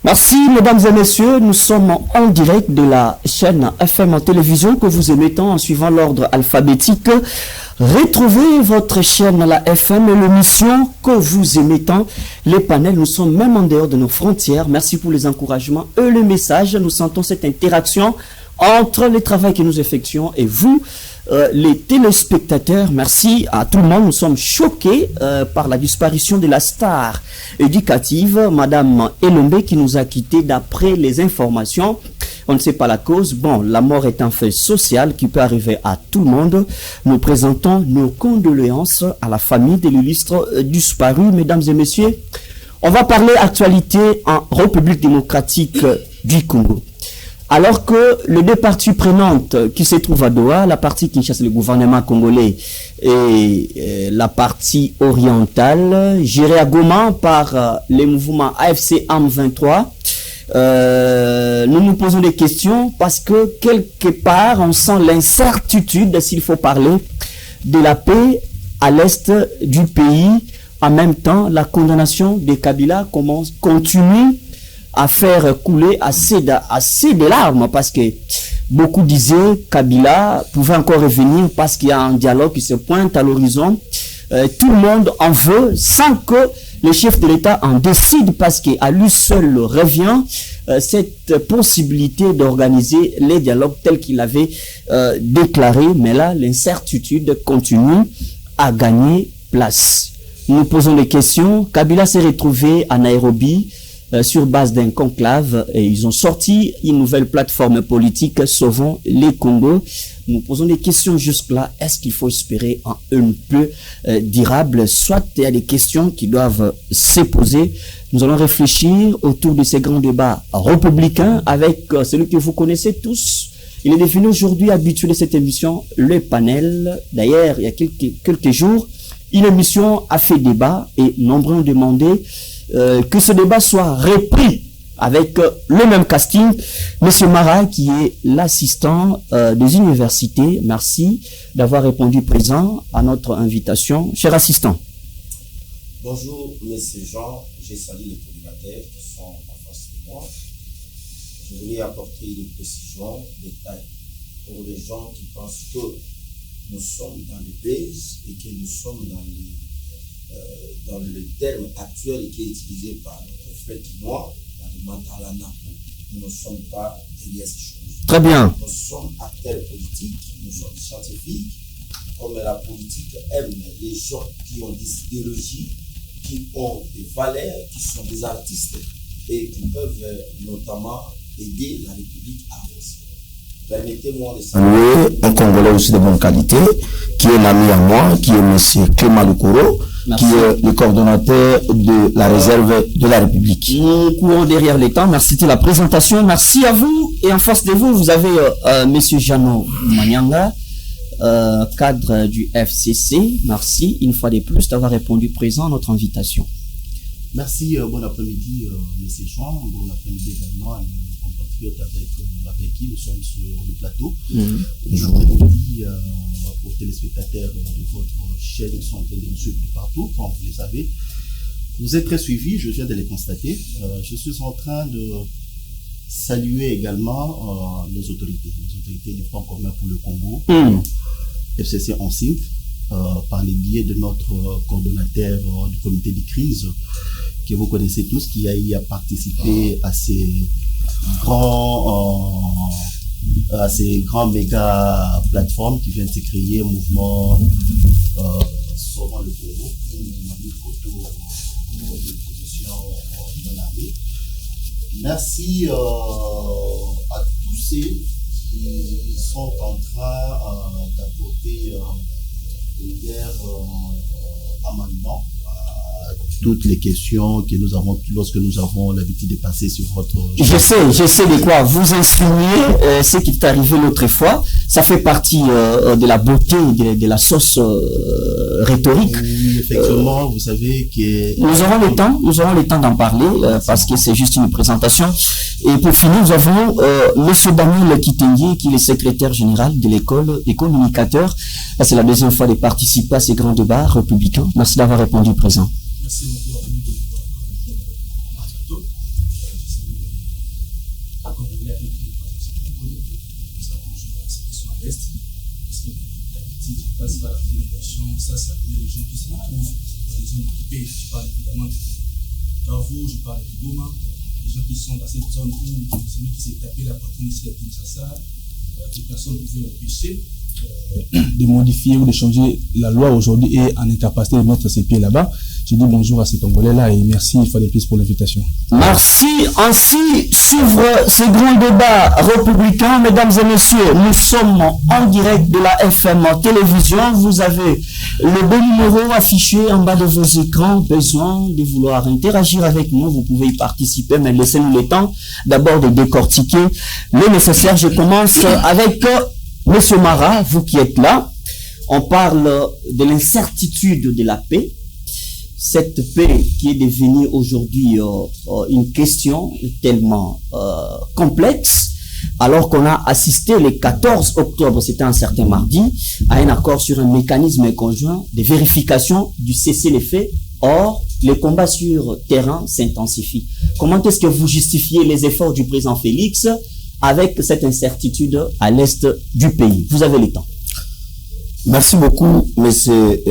Merci mesdames et messieurs, nous sommes en direct de la chaîne FM en télévision que vous émettons en suivant l'ordre alphabétique. Retrouvez votre chaîne la FM et l'émission que vous émettons, les panels. Nous sommes même en dehors de nos frontières. Merci pour les encouragements et les messages. Nous sentons cette interaction entre le travail que nous effectuons et vous, les téléspectateurs. Merci à tout le monde. Nous sommes choqués par la disparition de la star éducative, Madame Elombe, qui nous a quittés d'après les informations. On ne sait pas la cause. Bon, la mort est un fait social qui peut arriver à tout le monde. Nous présentons nos condoléances à la famille de l'illustre disparu. Mesdames et messieurs, on va parler actualité en République démocratique du Congo. Alors que les deux parties prenantes qui se trouvent à Doha, la partie qui chasse le gouvernement congolais et la partie orientale, gérée à Goma par les mouvements AFC AM23, nous nous posons des questions parce que quelque part on sent l'incertitude s'il faut parler de la paix à l'est du pays. En même temps, la condamnation de Kabila continue à faire couler assez de larmes parce que beaucoup disaient Kabila pouvait encore revenir parce qu'il y a un dialogue qui se pointe à l'horizon. Tout le monde en veut sans que le chef de l'État en décide parce qu'à lui seul revient cette possibilité d'organiser les dialogues tels qu'il avait déclaré. Mais là, l'incertitude continue à gagner place. Nous posons des questions. Kabila s'est retrouvé à Nairobi sur base d'un conclave et ils ont sorti une nouvelle plateforme politique Sauvons les Congo. Nous posons des questions jusque-là. Est-ce qu'il faut espérer un peu durable? Soit il y a des questions qui doivent se poser. Nous allons réfléchir autour de ces grands débats républicains avec celui que vous connaissez tous. Il est devenu aujourd'hui habitué de cette émission, le panel. D'ailleurs, il y a quelques jours, une émission a fait débat et nombreux ont demandé que ce débat soit repris avec le même casting. Monsieur Mara, qui est l'assistant des universités, merci d'avoir répondu présent à notre invitation. Cher assistant. Bonjour, monsieur Jean. J'ai salué les collimateurs qui sont en face de moi. Je voulais apporter des précisions, des détails pour les gens qui pensent que nous sommes dans le base et que nous sommes dans le terme actuel qui est utilisé par le prophète noir, dans le Mantalana. Nous ne sommes pas derrière ces choses. Très bien. Nous sommes acteurs politiques, nous sommes scientifiques. Comme la politique aime les gens qui ont des idéologies, qui ont des valeurs, qui sont des artistes et qui peuvent notamment aider la République à avancer. Permettez-moi de saluer un Congolais aussi de bonne qualité, qui est l'ami à moi, qui est M. Clément Lukoro, qui est le coordonnateur de la réserve de la République. Nous courons derrière les temps. Merci de la présentation. Merci à vous. Et en face de vous, vous avez M. Jano Manyanga, cadre du FCC. Merci une fois de plus d'avoir répondu présent à notre invitation. Merci, bon après-midi, M. Jean. Bon après-midi également à nos compatriotes avec qui nous sommes sur le plateau. Bon après-midi aux téléspectateurs de votre chaîne qui sont en train de nous suivre de partout, comme vous le savez. Vous êtes très suivis, je viens de les constater. Je suis en train de saluer également nos autorités du Front commun pour le Congo, FCC en SINC, par les biais de notre coordonnateur du comité de crise, que vous connaissez tous, qui a eu à participer à ces grands méga plateformes qui viennent de se créer, un mouvement Sauvons le Congo, une autour de position dans l'armée. Merci à tous ceux qui sont en train d'apporter leur amendement à toutes les questions que nous avons lorsque nous avons l'habitude de passer sur votre... Je sais de quoi vous insinuez, ce qui est arrivé l'autre fois. Ça fait partie de la beauté, de la sauce rhétorique. Oui, effectivement, vous savez que... Nous aurons le temps d'en parler parce que c'est juste une présentation. Et pour finir, nous avons Monsieur Daniel Kitengi, qui est le secrétaire général de l'école des communicateurs. Là, c'est la deuxième fois de participer à ces grands débats républicains. Merci d'avoir répondu présent. Merci beaucoup à vous de pouvoir partager notre plateau. Comme vous l'avez dit, nous avons toujours la situation à l'Est. Parce que d'habitude, je passe par la télévision, ça veut les gens qui se trouvent dans les zones occupées. Je parle évidemment de Carrefour, je parle de Goma, les gens qui sont dans cette zone où celui qui s'est tapé la poitrine ici à Kinshasa, que personne ne pouvait l'empêcher de modifier ou de changer la loi aujourd'hui et en incapacité de mettre ses pieds là-bas. Je dis bonjour à ces Congolais-là et merci une fois de plus pour l'invitation. Merci. Ainsi s'ouvre ce grand débat républicain. Mesdames et messieurs, nous sommes en direct de la FM télévision. Vous avez le bon numéro affiché en bas de vos écrans. Besoin de vouloir interagir avec nous, vous pouvez y participer, mais laissez-nous le temps d'abord de décortiquer le nécessaire. Je commence avec Monsieur Mara, vous qui êtes là. On parle de l'incertitude de la paix. Cette paix qui est devenue aujourd'hui une question tellement complexe, alors qu'on a assisté le 14 octobre, c'était un certain mardi, à un accord sur un mécanisme conjoint de vérification du cessez-le-feu. Or, les combats sur terrain s'intensifient. Comment est-ce que vous justifiez les efforts du président Félix avec cette incertitude à l'est du pays? Vous avez le temps. Merci beaucoup, M.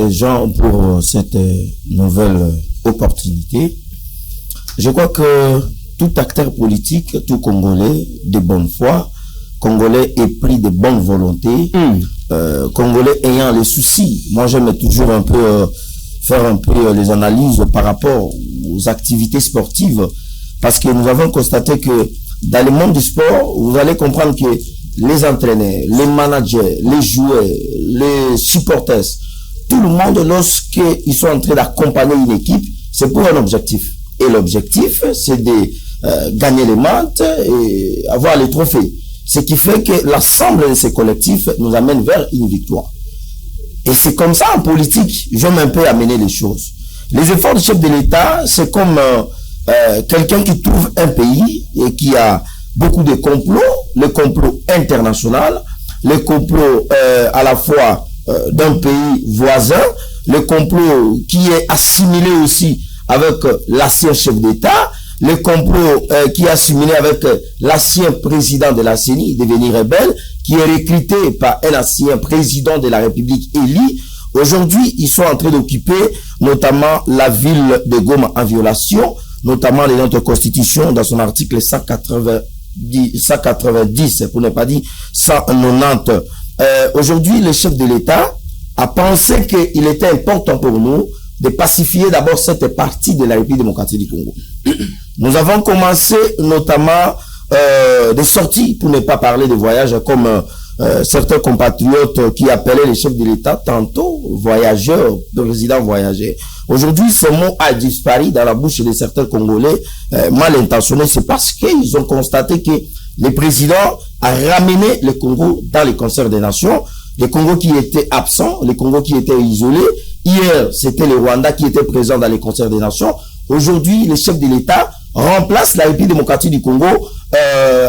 Jean, pour cette nouvelle opportunité. Je crois que tout acteur politique, tout Congolais de bonne foi, Congolais épris de bonne volonté, Congolais ayant les soucis. Moi, j'aime toujours un peu faire un peu les analyses par rapport aux activités sportives, parce que nous avons constaté que dans le monde du sport, vous allez comprendre que les entraîneurs, les managers, les joueurs, les supporters, tout le monde, lorsqu'ils sont en train d'accompagner une équipe, c'est pour un objectif. Et l'objectif, c'est de gagner les matchs et avoir les trophées. Ce qui fait que l'ensemble de ces collectifs nous amène vers une victoire. Et c'est comme ça en politique, j'aime un peu amener les choses. Les efforts du chef de l'État, c'est comme quelqu'un qui trouve un pays et qui a beaucoup de complots, le complot international, le complot à la fois d'un pays voisin, le complot qui est assimilé aussi avec l'ancien chef d'État, le complot qui est assimilé avec l'ancien président de la CENI, devenu rebelle, qui est recruté par un ancien président de la République élu. Aujourd'hui, ils sont en train d'occuper notamment la ville de Goma en violation, notamment de notre constitution dans son article 190, pour ne pas dire 190. Aujourd'hui, le chef de l'État a pensé qu'il était important pour nous de pacifier d'abord cette partie de la République démocratique du Congo. Nous avons commencé notamment des sorties, pour ne pas parler de voyages, comme certains compatriotes qui appelaient les chefs de l'État tantôt voyageurs, président voyageurs. Aujourd'hui, ce mot a disparu dans la bouche de certains Congolais mal intentionnés. C'est parce qu'ils ont constaté que le président a ramené le Congo dans les concerts des nations, le Congo qui était absent, le Congo qui était isolé. Hier, c'était le Rwanda qui était présent dans les concerts des nations. Aujourd'hui, le chef de l'État remplace la République démocratique du Congo,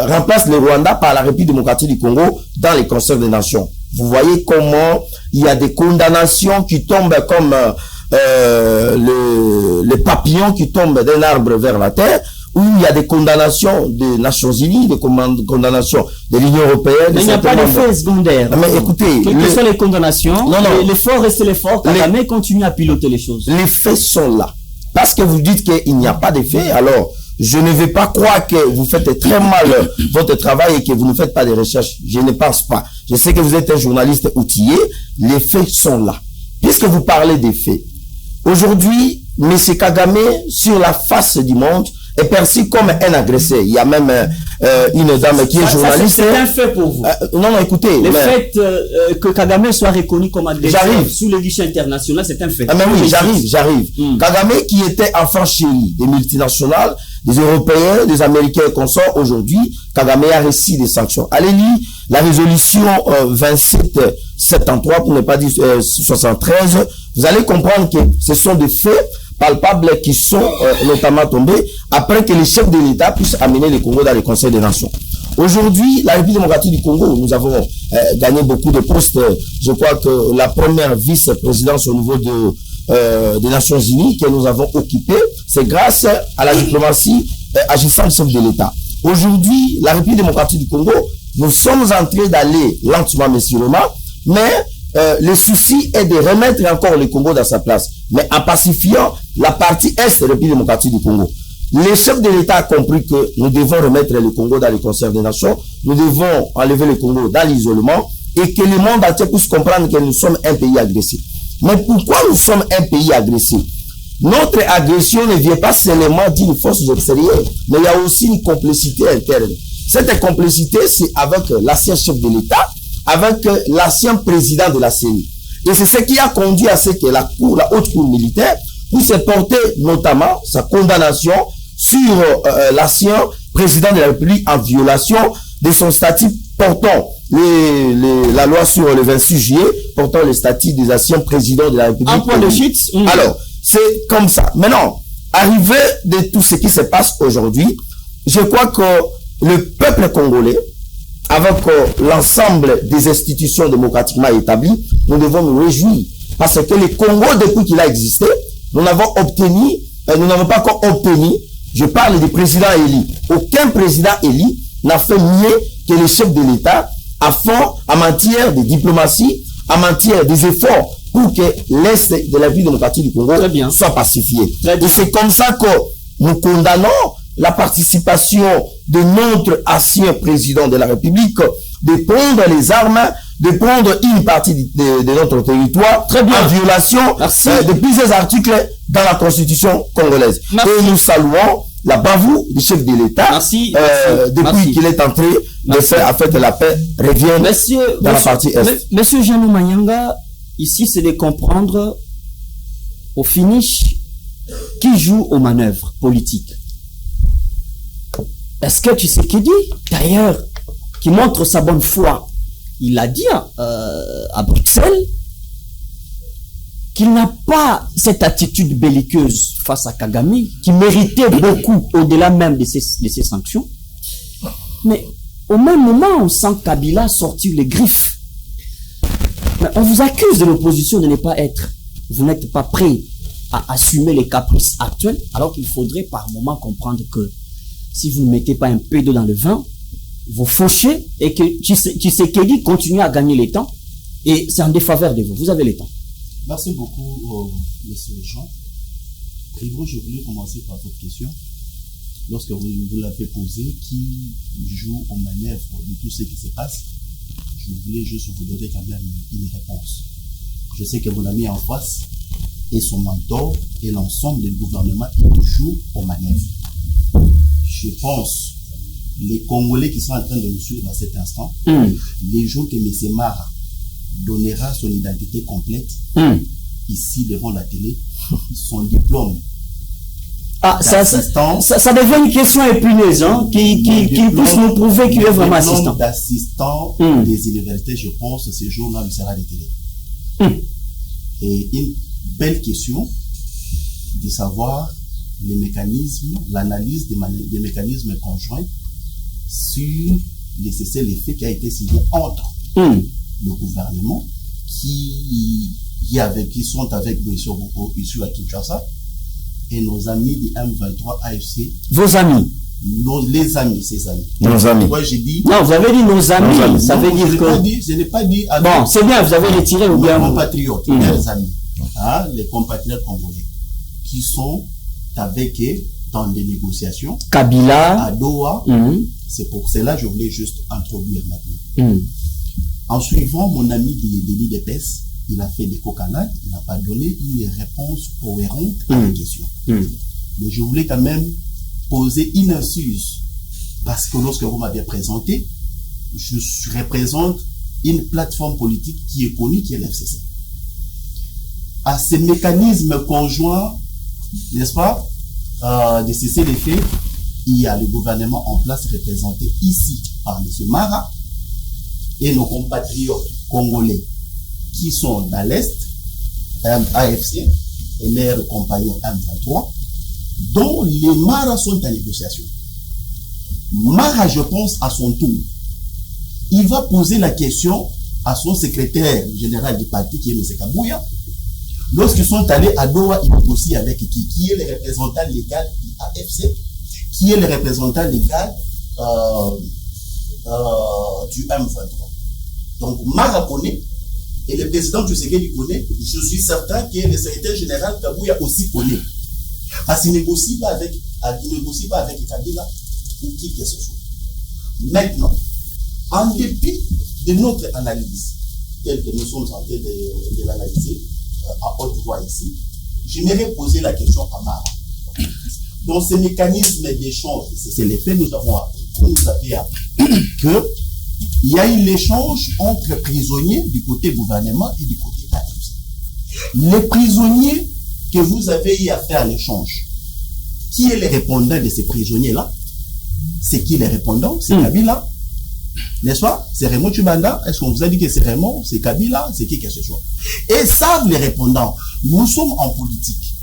remplace le Rwanda par la République démocratique du Congo dans les concerts des nations. Vous voyez comment il y a des condamnations qui tombent comme les papillons qui tombent d'un arbre vers la terre, où il y a des condamnations des Nations Unies, des condamnations de l'Union européenne. Mais il n'y a pas d'effet secondaire. Mais écoutez, quelles sont les condamnations? L'effort reste l'effort. Kagame continue à piloter les choses. Les faits sont là. Parce que vous dites qu'il n'y a pas d'effet, alors je ne vais pas croire que vous faites très mal votre travail et que vous ne faites pas de recherches. Je ne pense pas. Je sais que vous êtes un journaliste outillé. Les faits sont là. Puisque vous parlez des faits, aujourd'hui, M. Kagame, sur la face du monde, est perçu comme un agresseur. Il y a même une dame qui est journaliste. C'est un fait pour vous. Non, écoutez. Le fait que Kagame soit reconnu comme adversaire sous le guichet international, c'est un fait. Ah, mais oui, j'arrive. Kagame qui était enfant chéri des multinationales, des Européens, des Américains et consorts, aujourd'hui, Kagame a reçu des sanctions. Allez lire la résolution 2773, pour ne pas dire 73, vous allez comprendre que ce sont des faits palpables qui sont notamment tombés après que les chefs de l'État puissent amener le Congo dans le Conseil des Nations. Aujourd'hui, la République démocratique du Congo, nous avons gagné beaucoup de postes. Je crois que la première vice-présidence au niveau des Nations Unies que nous avons occupée, c'est grâce à la diplomatie agissant du chef de l'État. Aujourd'hui, la République démocratique du Congo, nous sommes en train d'aller lentement, mais sûrement, mais le souci est de remettre encore le Congo dans sa place, mais en pacifiant la partie est de la République démocratique du Congo. Les chefs de l'État ont compris que nous devons remettre le Congo dans le concert des nations, nous devons enlever le Congo dans l'isolement et que le monde entier puisse comprendre que nous sommes un pays agressé. Mais pourquoi nous sommes un pays agressé? Notre agression ne vient pas seulement d'une force extérieure, mais il y a aussi une complicité interne. Cette complicité, c'est avec l'ancien chef de l'État, avec l'ancien président de la CENI. Et c'est ce qui a conduit à ce que la haute cour militaire puisse porter notamment sa condamnation sur l'ancien président de la République en violation de son statut portant la loi sur le 26 juillet, portant le statut des anciens présidents de la République. Un point de chute. Alors, c'est comme ça. Maintenant, arrivé de tout ce qui se passe aujourd'hui, je crois que le peuple congolais, avec l'ensemble des institutions démocratiquement établies, nous devons nous réjouir. Parce que le Congo, depuis qu'il a existé, nous n'avons pas encore obtenu, je parle des présidents élus. Aucun président élu n'a fait mieux que le chef de l'État à fond en matière de diplomatie, en matière des efforts pour que l'Est de la vie démocratique du Congo soit pacifié. Et c'est comme ça que nous condamnons la participation de notre ancien président de la République de prendre les armes, de prendre une partie de notre territoire en violation de plusieurs articles dans la Constitution congolaise. Et nous saluons la bravoure du chef de l'État depuis qu'il est entré de faire en fait la paix revient dans la partie Est. Monsieur Jean Manyanga, ici c'est de comprendre au finish qui joue aux manœuvres politiques. Est-ce que tu sais qui dit d'ailleurs, qui montre sa bonne foi? Il a dit à Bruxelles qu'il n'a pas cette attitude belliqueuse face à Kagame, qui méritait beaucoup au-delà même de ces sanctions. Mais au même moment, on sent Kabila sortir les griffes. Mais on vous accuse de l'opposition de ne pas être. Vous n'êtes pas prêt à assumer les caprices actuels, alors qu'il faudrait par moment comprendre que si vous ne mettez pas un peu d'eau dans le vin, vous fauchez et que Tshisekedi continue à gagner les temps et c'est en défaveur de vous. Vous avez le temps. Merci beaucoup, monsieur Jean. Prévost, je voulais commencer par votre question. Lorsque vous l'avez posée, qui joue aux manœuvres de tout ce qui se passe, je voulais juste vous donner quand même une réponse. Je sais que mon ami en face et son mentor et l'ensemble du gouvernement jouent aux manœuvres. Je pense, les Congolais qui sont en train de nous suivre à cet instant, les jours que M. Mara donnera son identité complète, ici devant la télé, son diplôme. Ça devient une question épineuse, hein, qui puisse nous prouver qu'il est vraiment assistant. D'assistant des universités, je pense, ce jour-là, il sera retiré. Et une belle question de savoir les mécanismes, l'analyse des mécanismes conjoints sur les cessez-le-feu qui a été signé entre le gouvernement qui sont avec nous ici à Kinshasa et nos amis du M23 AFC. Vos amis? Les amis, ces amis. Nos amis. Ouais, j'ai dit. Non, vous avez dit nos amis. Ça veut dire que. Je n'ai pas dit. Bon, c'est bien, vous avez retiré ou bien. Nos compatriotes, les amis. Hein, les compatriotes congolais qui sont avec eux dans des négociations. Kabila. À Doha. C'est pour cela que je voulais juste introduire maintenant. En suivant mon ami de l'IDPS, il a fait des cocanades, il n'a pas donné une réponse cohérente à la question. Mais je voulais quand même poser une incise parce que lorsque vous m'avez présenté, je représente une plateforme politique qui est connue, qui est l'FCC. À ces mécanismes conjoints, n'est-ce pas, de cesser les faits, il y a le gouvernement en place représenté ici par M. Mara et nos compatriotes congolais qui sont dans l'Est, AFC, et leurs compagnons M23, dont les Mara sont en négociation. Mara, je pense, à son tour, il va poser la question à son secrétaire général du parti, qui est M. Kabouya. Lorsqu'ils sont allés à Doha, ils négocient avec qui est le représentant légal du AFC, qui est le représentant légal du M23. Donc, Mara connaît, et le président Tshisekedi connaît, je suis certain que le secrétaire général Kabouya aussi connaît. Parce qu'il ne négocie pas avec Kabila ou qui que ce soit. Maintenant, en dépit de notre analyse, telle que nous sommes en train de l'analyser à haute voix ici, j'aimerais poser la question à Mara. Dans ces mécanismes d'échange, c'est les faits, nous avons appris qu'il y a eu l'échange entre prisonniers du côté gouvernement et du côté AFC. Les prisonniers que vous avez eu à faire l'échange, qui est le répondant de ces prisonniers-là? C'est qui les répondants? C'est Kabila, n'est-ce pas? C'est Raymond Tchibanda. Est-ce qu'on vous a dit que c'est Raymond? C'est Kabila? C'est qui que ce soit? Et savent les répondants. Nous sommes en politique.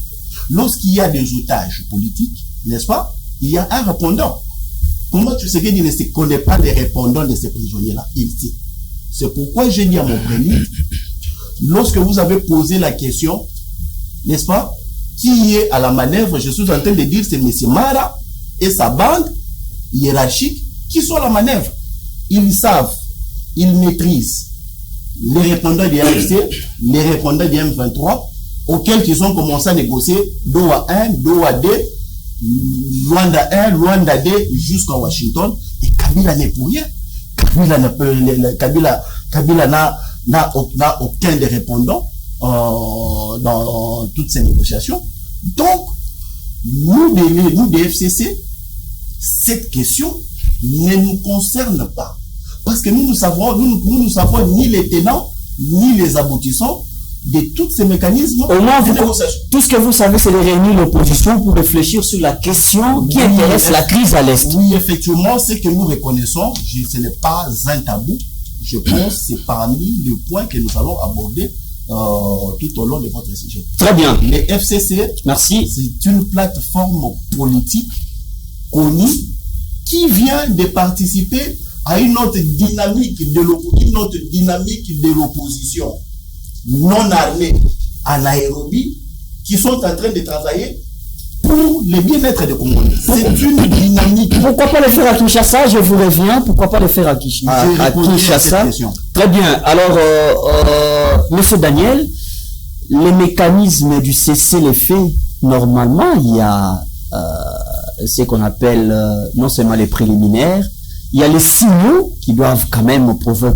Lorsqu'il y a des otages politiques, n'est-ce pas? Il y a un répondant. Comment tu sais qu'il ne connaît pas les répondants de ces prisonniers-là? Il sait. C'est pourquoi j'ai dit à mon président, lorsque vous avez posé la question, n'est-ce pas, qui est à la manœuvre, je suis en train de dire c'est M. Mara et sa bande hiérarchique qui sont à la manœuvre. Ils savent, ils maîtrisent les répondants du AFC, les répondants du M23, auxquels ils ont commencé à négocier Doha 1, Doha 2, Luanda 1, Luanda 2, jusqu'à Washington. Et Kabila n'est pour rien. Kabila n'a aucun des répondants dans toutes ces négociations. Donc, nous des FCC, cette question ne nous concerne pas. Parce que nous ne savons ni les tenants, ni les aboutissants de tous ces mécanismes. Au moins, tout ce que vous savez, c'est de réunir l'opposition pour réfléchir sur la question qui intéresse la crise à l'Est. Oui, effectivement, ce que nous reconnaissons, ce n'est pas un tabou. Je pense que c'est parmi les points que nous allons aborder tout au long de votre sujet. Très bien. Les FCC, merci. C'est une plateforme politique connue qui vient de participer à une autre dynamique de l'opposition non armée à Nairobi, qui sont en train de travailler pour le bien-être des Congolais. C'est une dynamique. Pourquoi pas le faire à Kinshasa? Je vous reviens. Pourquoi pas le faire à Kinshasa? Très bien. Alors, Monsieur Daniel, les mécanismes du cessez-le-feu, normalement, il y a ce qu'on appelle non seulement les préliminaires, il y a les signaux qui doivent quand même prouver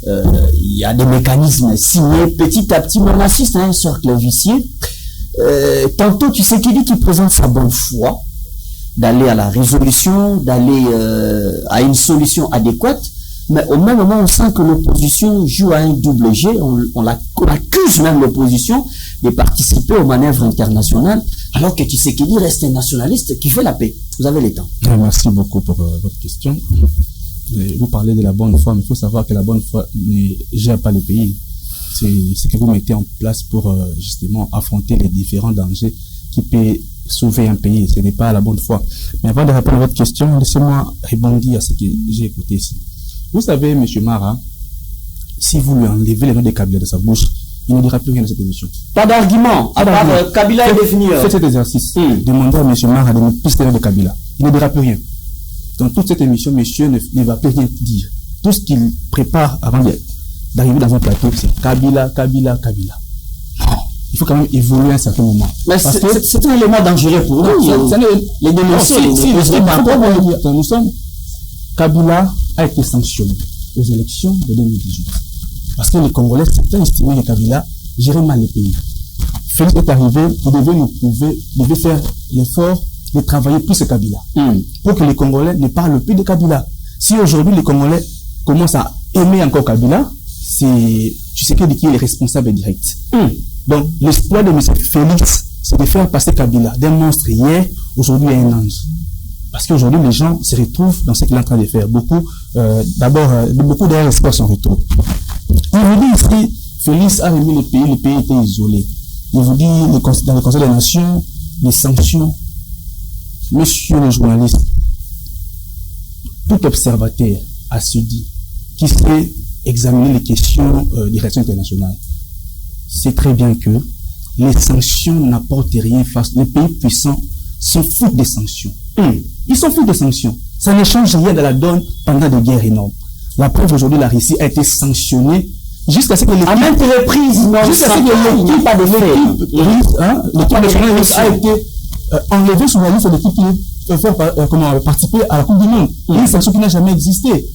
il y a des mécanismes signés petit à petit, mais on assiste à un cercle vicieux. Tantôt, tu sais qu'il dit qu'il présente sa bonne foi d'aller à la résolution, d'aller à une solution adéquate, mais au même moment, on sent que l'opposition joue à un double jeu. On accuse même l'opposition de participer aux manœuvres internationales, alors que tu sais qu'il reste un nationaliste qui fait la paix. Vous avez le temps. Merci beaucoup pour votre question. Vous parlez de la bonne foi, mais il faut savoir que la bonne foi ne gère pas le pays. C'est ce que vous mettez en place pour justement affronter les différents dangers qui peuvent sauver un pays. Ce n'est pas la bonne foi. Mais avant de répondre à votre question, laissez-moi rebondir à ce que j'ai écouté ici. Vous savez, M. Mara, si vous lui enlevez le nom de Kabila de sa bouche, il ne dira plus rien de cette émission. Pas d'argument. Kabila est défini. Faites cet exercice. Demandez à M. Mara de ne plus se de Kabila. Il ne dira plus rien. Dans toute cette émission, monsieur ne va plus rien dire. Tout ce qu'il prépare avant d'arriver dans un plateau, c'est Kabila. Non. Il faut quand même évoluer à un certain moment. Mais c'est un élément dangereux pour nous. Les dénoncer, nous sommes. Kabila a été sanctionné aux élections de 2018. Parce que les Congolais, certains estimaient que Kabila gérait mal le pays. Félix est arrivé, il devait faire l'effort de travailler plus ce Kabila. Pour que les Congolais ne parlent plus de Kabila. Si aujourd'hui les Congolais commencent à aimer encore Kabila, c'est Tshisekedi qui est le responsable direct. Donc, l'espoir de M. Félix, c'est de faire passer Kabila d'un monstre hier, aujourd'hui à un ange. Parce qu'aujourd'hui, les gens se retrouvent dans ce qu'il est en train de faire. Beaucoup derrière l'espoir son retour. Il vous dit ici, Félix a remis le pays était isolé. Il vous dit, dans le Conseil des Nations, les sanctions. Monsieur le journaliste, tout observateur a su dire qui sait examiner les questions des relations internationales. C'est très bien que les sanctions n'apportent rien face. Les pays puissants s'en foutent des sanctions. Ils s'en foutent des sanctions. Ça ne change rien dans la donne pendant des guerres énormes. La preuve aujourd'hui, la Russie a été sanctionnée jusqu'à ce que l'équipe... À maintes reprises, jusqu'à ce que l'équipe nationale russe a été enlevée sur la liste de l'équipe qui faire participer à la Coupe du Monde. Une sanction qui n'a jamais existé.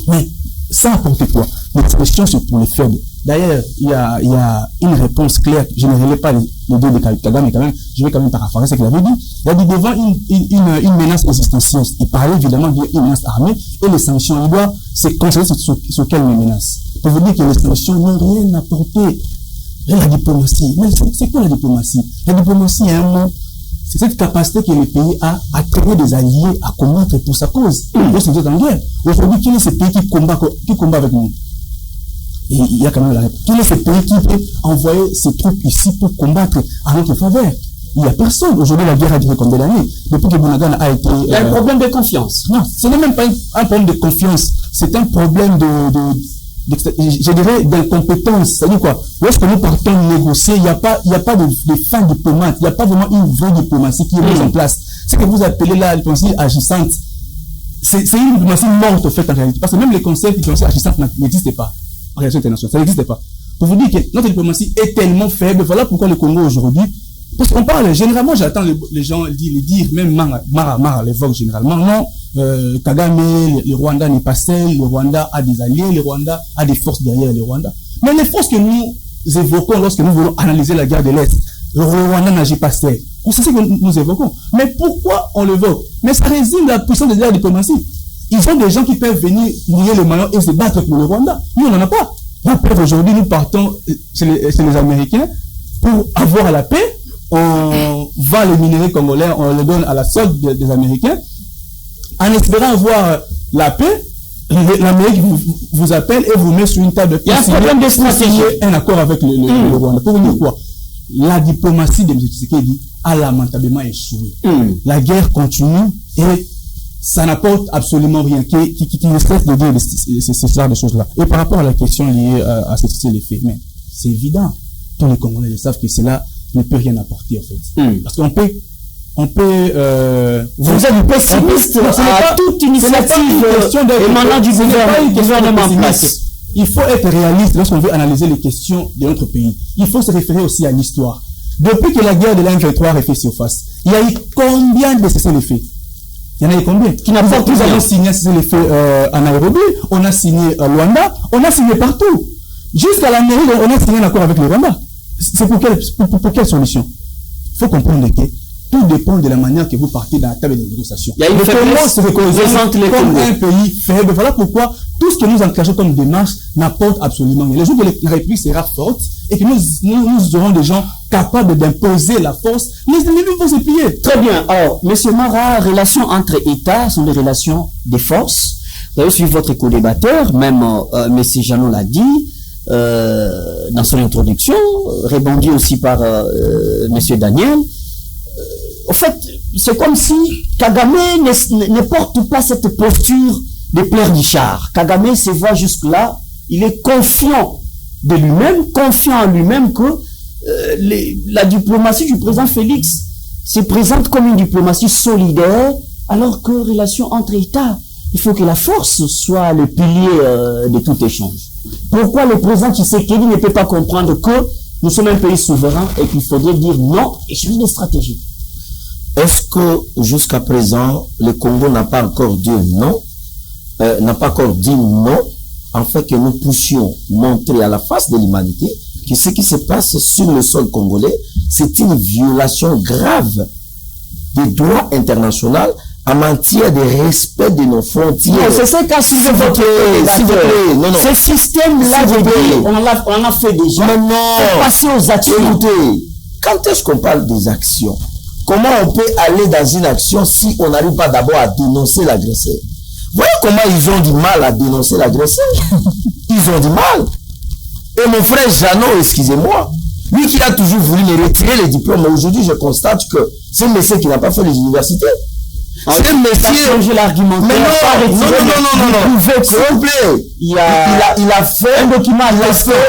Mais ça apporte quoi? Les sanctions, c'est pour les faibles. D'ailleurs, il y a une réponse claire. Je ne relève pas les deux de Kagame, mais quand même, je vais quand même paraphraser ce qu'il avait dit. Il a dit devant une menace existentielle. Il parlait évidemment d'une menace armée et les sanctions. Il doit se concentrer sur quelle menace. Pour vous dire que les sanctions n'ont rien apporté. Et la diplomatie. Mais c'est quoi la diplomatie? La diplomatie est un mot. C'est cette capacité que le pays a à créer des alliés, à combattre pour sa cause. Lorsque vous êtes en guerre. Aujourd'hui, quel est ce pays qui combat avec nous? Et il y a quand même la réponse. Quel est ce pays qui peut envoyer ses troupes ici pour combattre à notre faveur? Il n'y a personne. Aujourd'hui, la guerre a duré combien d'années? Depuis que Bonagan a été... Il y a un problème de confiance. Non, ce n'est même pas un problème de confiance. C'est un problème je dirais, d'incompétence. C'est-à-dire quoi? Lorsque nous partons négocier, il n'y a pas de fin diplomate. Il n'y a pas vraiment une vraie diplomatie qui est mise en place. Ce que vous appelez là, la diplomatie agissante, c'est une diplomatie morte, au fait, en réalité. Parce que même les concepts de diplomatie agissante n'existaient pas. En relation internationale, ça n'existait pas. Pour vous dire que notre diplomatie est tellement faible, voilà pourquoi le Congo aujourd'hui, parce qu'on parle, généralement, j'attends les gens le dire, même Mara l'évoque généralement, non, Kagame, le Rwanda n'est pas seul, le Rwanda a des alliés, le Rwanda a des forces derrière le Rwanda. Mais les forces que nous évoquons lorsque nous voulons analyser la guerre de l'Est, le Rwanda n'agit pas seul. C'est ce que nous évoquons. Mais pourquoi on l'évoque? Mais ça résume la puissance de la diplomatie. Ils ont des gens qui peuvent venir mouiller le maillot et se battre pour le Rwanda. Nous, on n'en a pas. La preuve, aujourd'hui, nous partons chez les Américains pour avoir la paix. On vend les minerais congolais, on les donne à la solde des Américains. En espérant avoir la paix, l'Amérique vous appelle et vous met sur une table. Il y a un problème de stratégie. Un accord avec le Rwanda. Pour vous dire quoi? La diplomatie de M. Tshisekedi a lamentablement échoué. La guerre continue et ça n'apporte absolument rien. Qui ne cesse de dire ce genre de choses-là. Et par rapport à la question liée à ce que c'est les faits, mais c'est évident. Tous les Congolais le savent que cela ne peut rien apporter, en fait. Parce qu'on peut, vous êtes pessimiste à toute initiative émanant du gouvernement en place. Il faut être réaliste lorsqu'on veut analyser les questions de notre pays. Il faut se référer aussi à l'histoire. Depuis que la guerre de l'M23 a fait surface, il y a eu combien de cessez-le-feu? Il y en a eu combien? Nous avons signé cessez-le-feu en Nairobi, on a signé Luanda, on a signé partout. Jusqu'à la mairie, on a signé un accord avec le Rwanda. C'est pour quelle solution? Il faut comprendre que tout dépend de la manière que vous partez dans la table de négociation. Il y a une faiblesse comme un pays faible. Voilà pourquoi tout ce que nous engageons comme démarche n'apporte absolument rien. Le jour que la République sera forte et que nous aurons des gens capables d'imposer la force, les ennemis vont se plier. Très bien. Alors, Monsieur Mara, relations entre États sont des relations de force. Vous avez suivi votre co-débatteur, même Monsieur Janon l'a dit. Dans son introduction, rebondi aussi par Monsieur Daniel. En fait, c'est comme si Kagame ne porte pas cette posture de pleurnichard. Kagame se voit jusque-là, il est confiant de lui-même, confiant en lui-même que la diplomatie du président Félix se présente comme une diplomatie solidaire, alors que relation entre États, il faut que la force soit le pilier de tout échange. Pourquoi le président Tshisekedi ne peut pas comprendre que nous sommes un pays souverain et qu'il faudrait dire non et changer de stratégie? Est-ce que jusqu'à présent, le Congo n'a pas encore dit non, en fait que nous puissions montrer à la face de l'humanité que ce qui se passe sur le sol congolais, c'est une violation grave du droit international en matière de respect de nos frontières. Non, c'est ça qu'a suivi votre s'il vous plaît, non, non. Ce système-là, on a fait déjà. Mais non. Passer aux actions. Écoutez, quand est-ce qu'on parle des actions? Comment on peut aller dans une action si on n'arrive pas d'abord à dénoncer l'agresseur? Voyez comment ils ont du mal à dénoncer l'agresseur. Ils ont du mal. Et mon frère Jeannot, excusez-moi, lui qui a toujours voulu me retirer les diplômes, mais aujourd'hui je constate que c'est un monsieur qui n'a pas fait les universités. C'est un monsieur. J'ai l'argumentaire. Mais non. S'il vous plaît. Il a fait un document.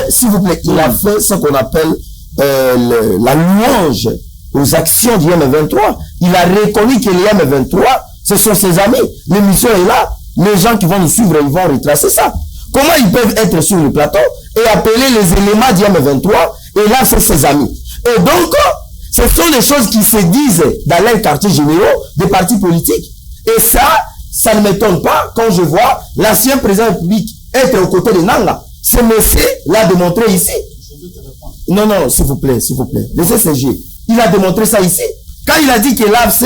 S'il vous plaît, il a fait ce qu'on appelle la louange aux actions du M23. Il a reconnu que les M23, ce sont ses amis. L'émission est là. Les gens qui vont nous suivre, ils vont retracer ça. Comment ils peuvent être sur le plateau et appeler les éléments du M23 et là, c'est ses amis. Et donc, ce sont des choses qui se disent dans les quartiers généraux des partis politiques. Et ça ne m'étonne pas quand je vois l'ancien président de la République être aux côtés de Nanga. Ce monsieur l'a démontré ici. Non, s'il vous plaît. Le CCG, il a démontré ça ici. Quand il a dit que l'AFC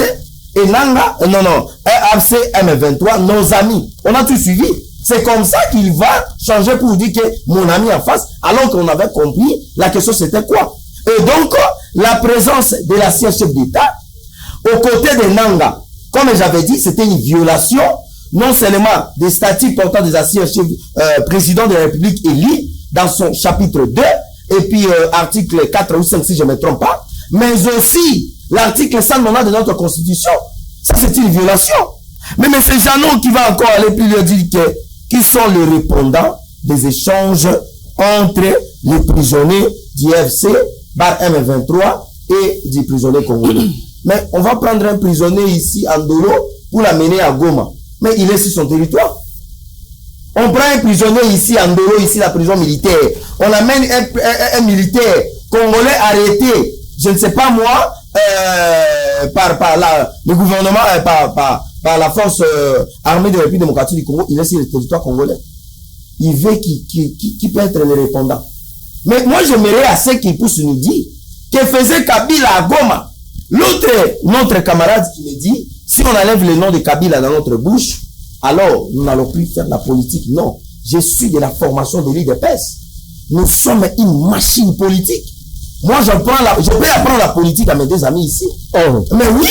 et Nanga, AFC M23, nos amis, on a tout suivi. C'est comme ça qu'il va changer pour dire que mon ami en face, alors qu'on avait compris, la question c'était quoi? Et donc, la présence de l'ancien chef d'État, aux côtés de Nanga, comme j'avais dit, c'était une violation, non seulement des statuts portant des anciens présidents de la République élus, dans son chapitre 2, et puis article 4 ou 5 si je ne me trompe pas, mais aussi l'article 190 de notre Constitution. Ça, c'est une violation. Mais M. Jeannot qui va encore aller plus lui dire qui sont les répondants des échanges entre les prisonniers du FC, bar M23 et des prisonniers congolais. Mais on va prendre un prisonnier ici en Ndolo pour l'amener à Goma. Mais il est sur son territoire. On prend un prisonnier ici en Ndolo, ici la prison militaire. On amène un militaire congolais arrêté, je ne sais pas moi, par le gouvernement, par la force armée de la République démocratique du Congo. Il est sur le territoire congolais. Il veut qui peut être le répondant. Mais moi, j'aimerais à ceux qui poussent nous dire que faisait Kabila à Goma. Notre camarade qui me dit, si on enlève le nom de Kabila dans notre bouche, alors nous n'allons plus faire la politique. Non, je suis de la formation de l'IDPS. Nous sommes une machine politique. Moi, je peux apprendre la politique à mes deux amis ici. Oh. Mais oui,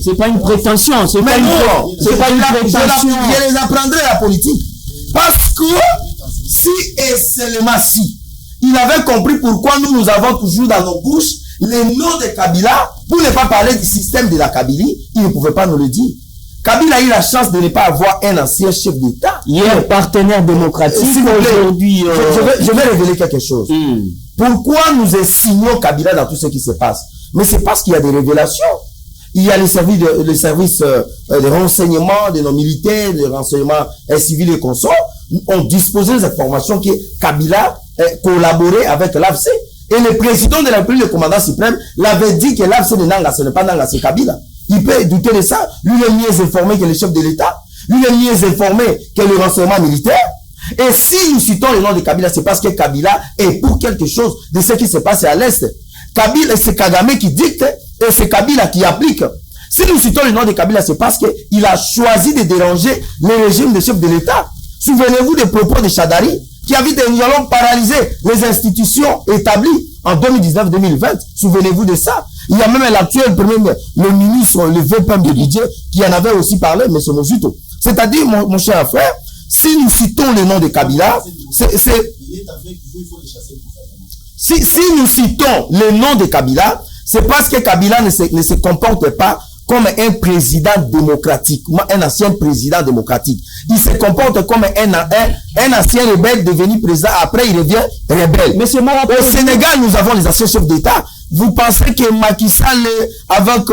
c'est pas une prétention, c'est pas une prétention. Je les apprendrai la politique. Parce que si et seulement si il avait compris pourquoi nous avons toujours dans nos bouches les noms de Kabila, pour ne pas parler du système de la Kabylie, il ne pouvait pas nous le dire. Kabila a eu la chance de ne pas avoir un ancien chef d'État. Il est un partenaire démocratique aujourd'hui. Je vais révéler quelque chose. Pourquoi nous signons Kabila dans tout ce qui se passe? Mais c'est parce qu'il y a des révélations. Il y a les services de renseignement de nos militaires, de renseignement civils et consorts, ont disposé des informations que Kabila collaborait avec l'AFC. Et le président de la République, le commandant suprême, l'avait dit que l'AFC de Nanga, ce n'est pas Nanga, c'est Kabila. Il peut douter de ça. Lui, il est mieux informé que le chef de l'État. Lui, il est mieux informé que le renseignement militaire. Et si nous citons le nom de Kabila, c'est parce que Kabila est pour quelque chose de ce qui se passe à l'Est. Kabila, c'est Kagame qui dicte et c'est Kabila qui applique. Si nous citons le nom de Kabila, c'est parce qu'il a choisi de déranger le régime de chef de l'État. Souvenez-vous des propos de Chadari qui a dit que nous allons paralyser les institutions établies en 2019-2020. Souvenez-vous de ça. Il y a même l'actuel le ministre, le VPM de Didier, qui en avait aussi parlé, M. Mozuto. C'est-à-dire, mon cher frère, si nous citons le nom de Kabila, si nous citons le nom de Kabila, c'est parce que Kabila ne se comporte pas comme un président démocratique, un ancien président démocratique. Il se comporte comme un ancien rebelle devenu président, après il devient rebelle. Mais au Sénégal, nous avons les anciens chefs d'État. Vous pensez que Macky Sall, avec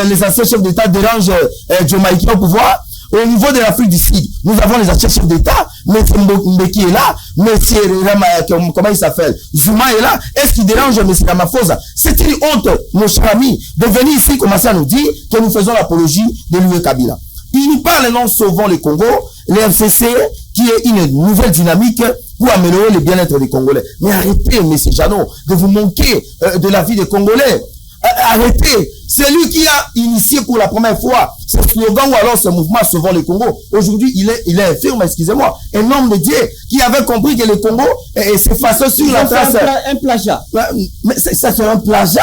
les anciens chefs d'État, dérange Diomaye au pouvoir? Au niveau de l'Afrique du Sud, nous avons les anciens chefs d'État. M. Mbeki est là. Comment il s'appelle? Zuma est là. Est-ce qu'il dérange M. Ramaphosa? C'est une honte, mon cher ami, de venir ici commencer à nous dire que nous faisons l'apologie de l'UE Kabila. Il nous parle non sauvons le Congo, le FCC, qui est une nouvelle dynamique pour améliorer le bien-être des Congolais. Mais arrêtez, M. Jeannot, de vous manquer de la vie des Congolais. arrêté. C'est lui qui a initié pour la première fois ce slogan ou alors ce mouvement Sauvons le Congo. Aujourd'hui, il est infirme, excusez-moi, un homme de Dieu qui avait compris que le Congo s'effaçait sur la trace. Un plagiat. Mais ça c'est un plagiat.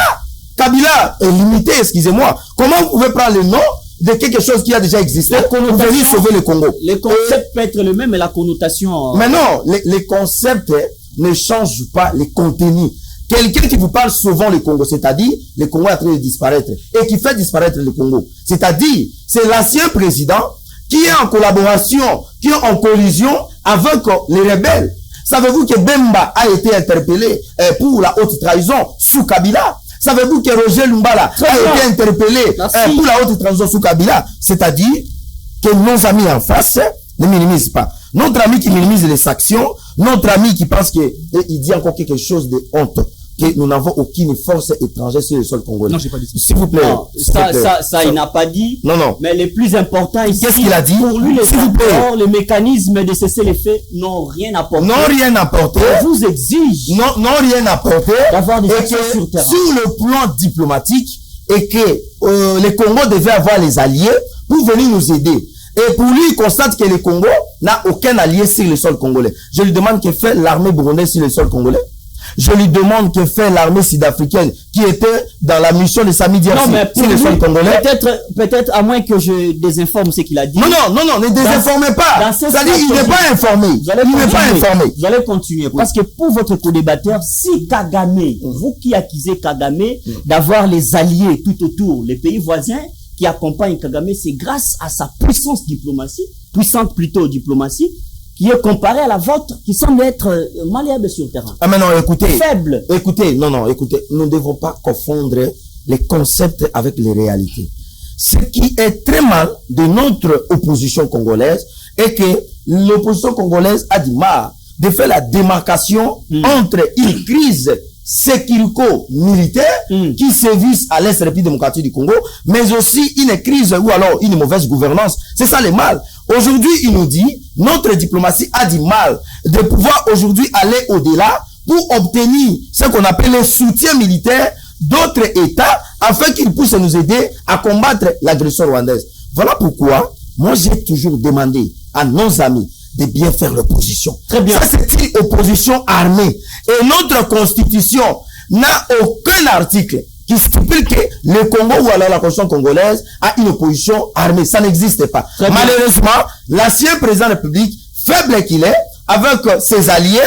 Kabila est limité, excusez-moi. Comment vous pouvez prendre le nom de quelque chose qui a déjà existé pour venir sauver le Congo? Les concepts peuvent être le même, mais la connotation... Mais non, les concepts ne changent pas les contenus. Quelqu'un qui vous parle souvent le Congo, c'est-à-dire le Congo est en train de disparaître et qui fait disparaître le Congo. C'est-à-dire, c'est l'ancien président qui est en collaboration, qui est en collision avec les rebelles. Savez-vous que Bemba a été interpellé pour la haute trahison sous Kabila? Savez-vous que Roger Lumbala a été interpellé pour la haute trahison sous Kabila? C'est-à-dire que nos amis en face ne minimisent pas. Notre ami qui minimise les actions, notre ami qui pense qu'il dit encore quelque chose de honte, que nous n'avons aucune force étrangère sur le sol congolais. Non, j'ai pas dit ça. S'il vous plaît. Non, ça, il n'a pas dit. Non, non. Mais le plus important ici, qu'est-ce qu'il a dit? Pour lui, les mécanismes de cesser les faits n'ont rien apporté. Non, rien apporté. On vous exige. Non, rien apporté. D'avoir des actions sur terrain. Sur le plan diplomatique, et que le Congo devait avoir les alliés pour venir nous aider. Et pour lui, il constate que le Congo n'a aucun allié sur le sol congolais. Je lui demande que fait l'armée burundaise sur le sol congolais. Je lui demande que fait l'armée sud-africaine qui était dans la mission de Sami Diarra sur le sol congolais. Peut-être, à moins que je désinforme ce qu'il a dit. Non, ne désinformez pas. C'est-à-dire, il n'est pas informé. Il n'est pas informé. Vous allez continuer. Parce que pour votre co-débatteur, si Kagame, vous qui accusez Kagame d'avoir les alliés tout autour, les pays voisins, qui accompagne Kagame, c'est grâce à sa puissante diplomatie, qui est comparée à la vôtre, qui semble être malléable sur le terrain. Ah mais non, écoutez. Faible. Écoutez, écoutez, nous ne devons pas confondre les concepts avec les réalités. Ce qui est très mal de notre opposition congolaise est que l'opposition congolaise a du mal de faire la démarcation entre une crise sécurico-militaire qui sévissent à l'Est République démocratique du Congo, mais aussi une crise ou alors une mauvaise gouvernance. C'est ça le mal. Aujourd'hui, il nous dit, notre diplomatie a du mal de pouvoir aujourd'hui aller au-delà pour obtenir ce qu'on appelle le soutien militaire d'autres États afin qu'ils puissent nous aider à combattre l'agression rwandaise. Voilà pourquoi, moi j'ai toujours demandé à nos amis de bien faire l'opposition. Très bien. Ça, c'est une opposition armée. Et notre constitution n'a aucun article qui stipule que le Congo ou alors la constitution congolaise a une opposition armée. Ça n'existe pas. Malheureusement, l'ancien président de la République, faible qu'il est, avec ses alliés,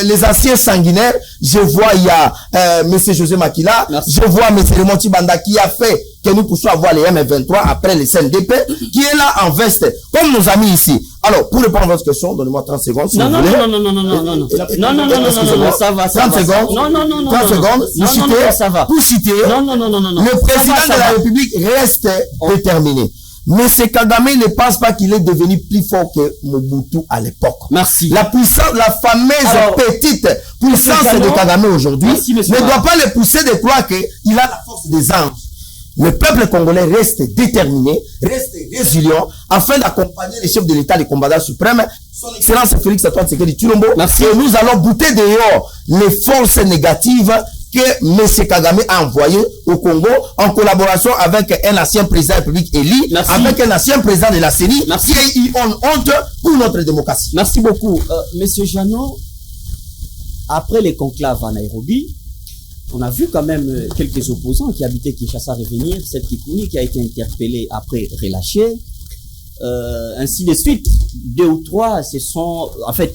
les anciens sanguinaires, je vois, il y a M. José Makila, je vois M. Remonti Banda qui a fait que nous puissions avoir les M23 après les CNDP, qui est là en veste, comme nos amis ici. Alors, pour répondre à votre question, donnez-moi 30 secondes. Si Non, ça va. 30 secondes. Non, 30 secondes. Ça va. Pour citer, le président de la République reste déterminé. Mais ce Kagame ne pense pas qu'il est devenu plus fort que Mobutu à l'époque. Merci. La puissance, la fameuse petite puissance de Kagame aujourd'hui ne doit pas le pousser de croire qu'il a la force des anges. Le peuple congolais reste déterminé, reste résilient, afin d'accompagner les chefs de l'État, les combattants suprêmes, son Excellence Félix Antoine Tshisekedi Tshilombo. Et nous allons bouter dehors les forces négatives que M. Kagame a envoyé au Congo en collaboration avec un ancien président de la République élu, avec un ancien président de la CENI, qui ont honte pour notre démocratie. Merci beaucoup. Monsieur Jeannot, après les conclaves à Nairobi, on a vu quand même quelques opposants qui habitaient Kinshasa revenir, cette Kikouni qui a été interpellée après relâchée, ainsi de suite. 2 ou 3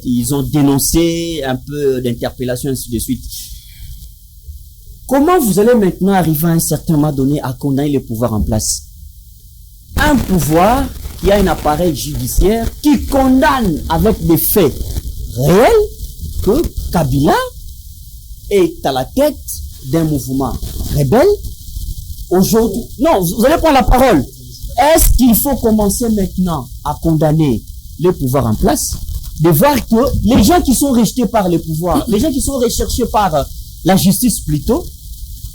ils ont dénoncé un peu d'interpellation, ainsi de suite. Comment vous allez maintenant arriver à un certain moment donné à condamner le pouvoir en place? Un pouvoir qui a un appareil judiciaire qui condamne avec des faits réels que Kabila est à la tête d'un mouvement rebelle. Aujourd'hui, non, vous allez prendre la parole. Est-ce qu'il faut commencer maintenant à condamner le pouvoir en place, de voir que les gens qui sont rejetés par le pouvoir, les gens qui sont recherchés par la justice plutôt,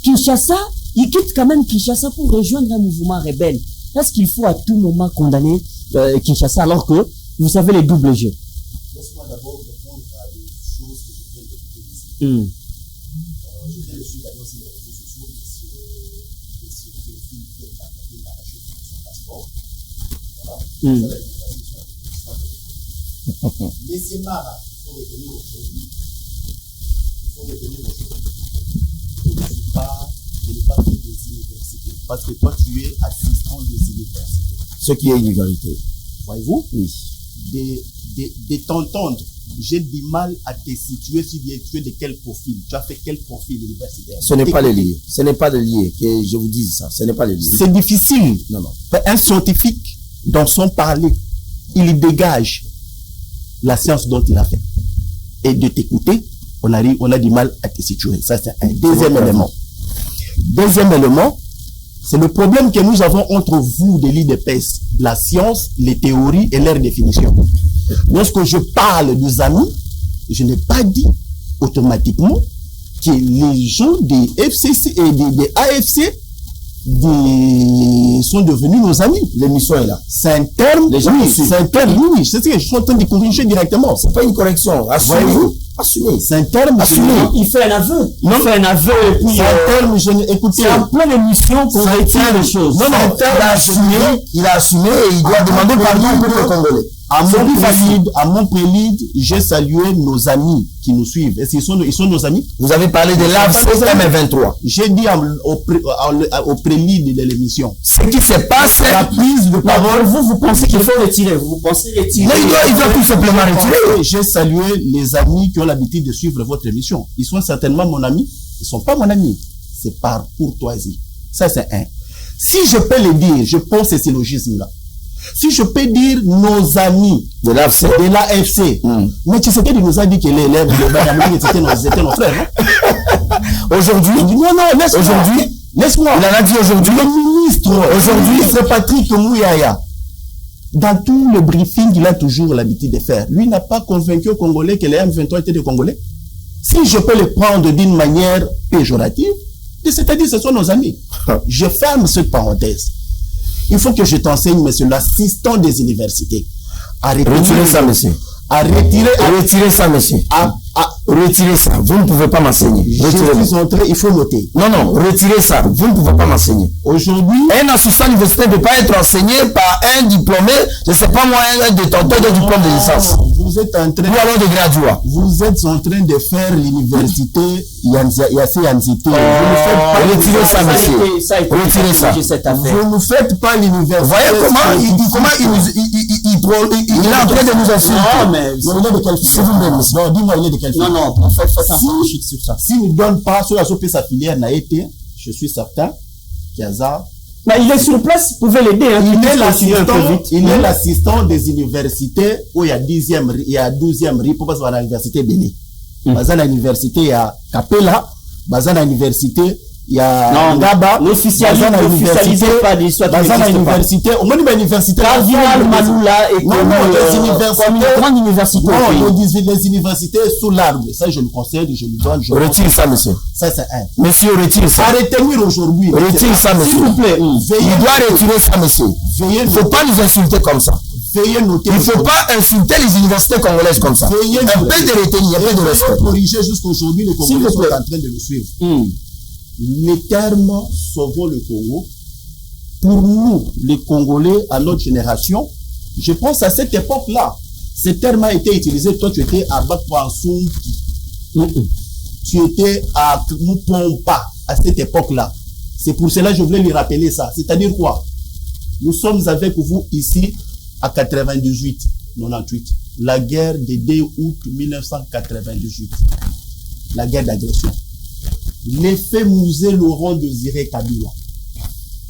Kinshasa, ils quittent quand même Kinshasa pour rejoindre un mouvement rebelle. Est-ce qu'il faut à tout moment condamner Kinshasa alors que vous savez les doubles jeux? Laisse-moi d'abord répondre à des choses que je viens de dire ici. Je viens de suivre d'abord sur les réseaux sociaux, sur Laissez Mara, il faut retenir aujourd'hui. De ne pas faire des universités. Parce que toi, tu es assistant des universités. Ce qui est inégalité. Voyez-vous? Oui. De t'entendre, j'ai du mal à te situer si tu es de quel profil. Tu as fait quel profil universitaire? Ce n'est pas le lié. Ce n'est pas le lié que je vous dise ça. Ce n'est pas le lié. C'est difficile. Non. Un scientifique, dans son parler, il dégage la science dont il a fait. Et de t'écouter, on a du mal à te situer. Ça, c'est un deuxième élément. Deuxième élément, c'est le problème que nous avons entre vous, des l'IDPS, la science, les théories et leur définition. Lorsque je parle des amis, je n'ai pas dit automatiquement que les gens des FCC et des AFC sont devenus nos amis. L'émission est là. C'est un terme. Les gens c'est un terme. Oui, c'est ce que je suis en train de corriger directement. C'est pas une correction. Assumez-vous. Assumez. C'est un terme. Assumez. Il fait un aveu. Il fait un aveu et puis. C'est un terme. Écoutez. C'est en pleine émission qu'on retient les choses. Non, il a assumé et il doit demander pardon au peuple congolais. À mon prélude, j'ai salué nos amis qui nous suivent. Est-ce qu'ils sont nos amis? Vous avez parlé de l'AFC M23. J'ai dit au prélude de l'émission. Ce qui se passe, la prise de parole. Vous pensez qu'il faut retirer. Vous pensez retirer. Mais il doit tout simplement retirer. J'ai salué les amis qui ont l'habitude de suivre votre émission. Ils sont certainement mon ami. Ils sont pas mon ami. C'est par courtoisie. Ça, c'est un. Si je peux le dire, je pense à ces logismes-là. Si je peux dire nos amis de l'AFC, mais tu sais qu'il nous a dit que les élèves de Badamou étaient nos frères, non? Aujourd'hui, laisse-moi. Il en a dit aujourd'hui. Le ministre, aujourd'hui, c'est Patrick Mouyaya. Dans tout le briefing qu'il a toujours l'habitude de faire, lui n'a pas convaincu aux Congolais que les M23 étaient des Congolais. Si je peux le prendre d'une manière péjorative, c'est-à-dire que ce sont nos amis. Je ferme cette parenthèse. Il faut que je t'enseigne, monsieur l'assistant des universités. Retirez ça, monsieur. Retirez ça, monsieur. Retirez ça. Vous ne pouvez pas m'enseigner. Il faut noter. Non, retirez ça. Vous ne pouvez pas m'enseigner. Aujourd'hui, un assistant universitaire ne peut pas être enseigné par un diplômé, je ne sais pas moi, un détenteur de diplôme de licence. Vous êtes en train. Ou alors de graduat. Vous êtes en train de faire l'université Yassé Yanzité. Retirez ça, monsieur. Retirez ça. Vous ne faites pas l'université. Vous voyez comment il est en train de nous insulter. Non, mais il est de quelle filière? Non, dis-moi, il est de quelle filière? Non, faites un franchise sur ça. S'il ne donne pas sur la soupe sa filière n'a été, je suis certain qu'il y a ça. Mais il est sur place, vous pouvez l'aider. Il est l'assistant des universités où il y a 12e RIP, pour passer à l'université Béni. Dans l'université, il y a Capella, dans l'université, il y a Ngaba, n'officialisez pas l'histoire dans l'université, au moins l'université Cardinal Maloula et grande université. Non, les universités sous l'arbre. Ça, je le conseille, je lui donne. Retire ça, monsieur. Ça, c'est un. Monsieur, retire ça. À retenir aujourd'hui. Retire ça, monsieur. S'il vous plaît. Il doit retirer ça, monsieur. Il ne faut pas nous insulter comme ça. Veuillez noter. Il ne faut pas insulter les universités congolaises comme ça. Un peu de retenir, un peu de respect. Corriger jusqu'aujourd'hui, les Congolais sont en train de le suivre. Les termes sauvons le Congo, pour nous, les Congolais, à notre génération, je pense à cette époque-là, ce terme a été utilisé, toi tu étais à Bakwansum, tu étais à Mupompa, à cette époque-là. C'est pour cela que je voulais lui rappeler ça. C'est-à-dire quoi? Nous sommes avec vous ici à 98, 98, la guerre des 2 août 1998, la guerre d'agression. L'effet Mouzé Laurent Désiré Kabila,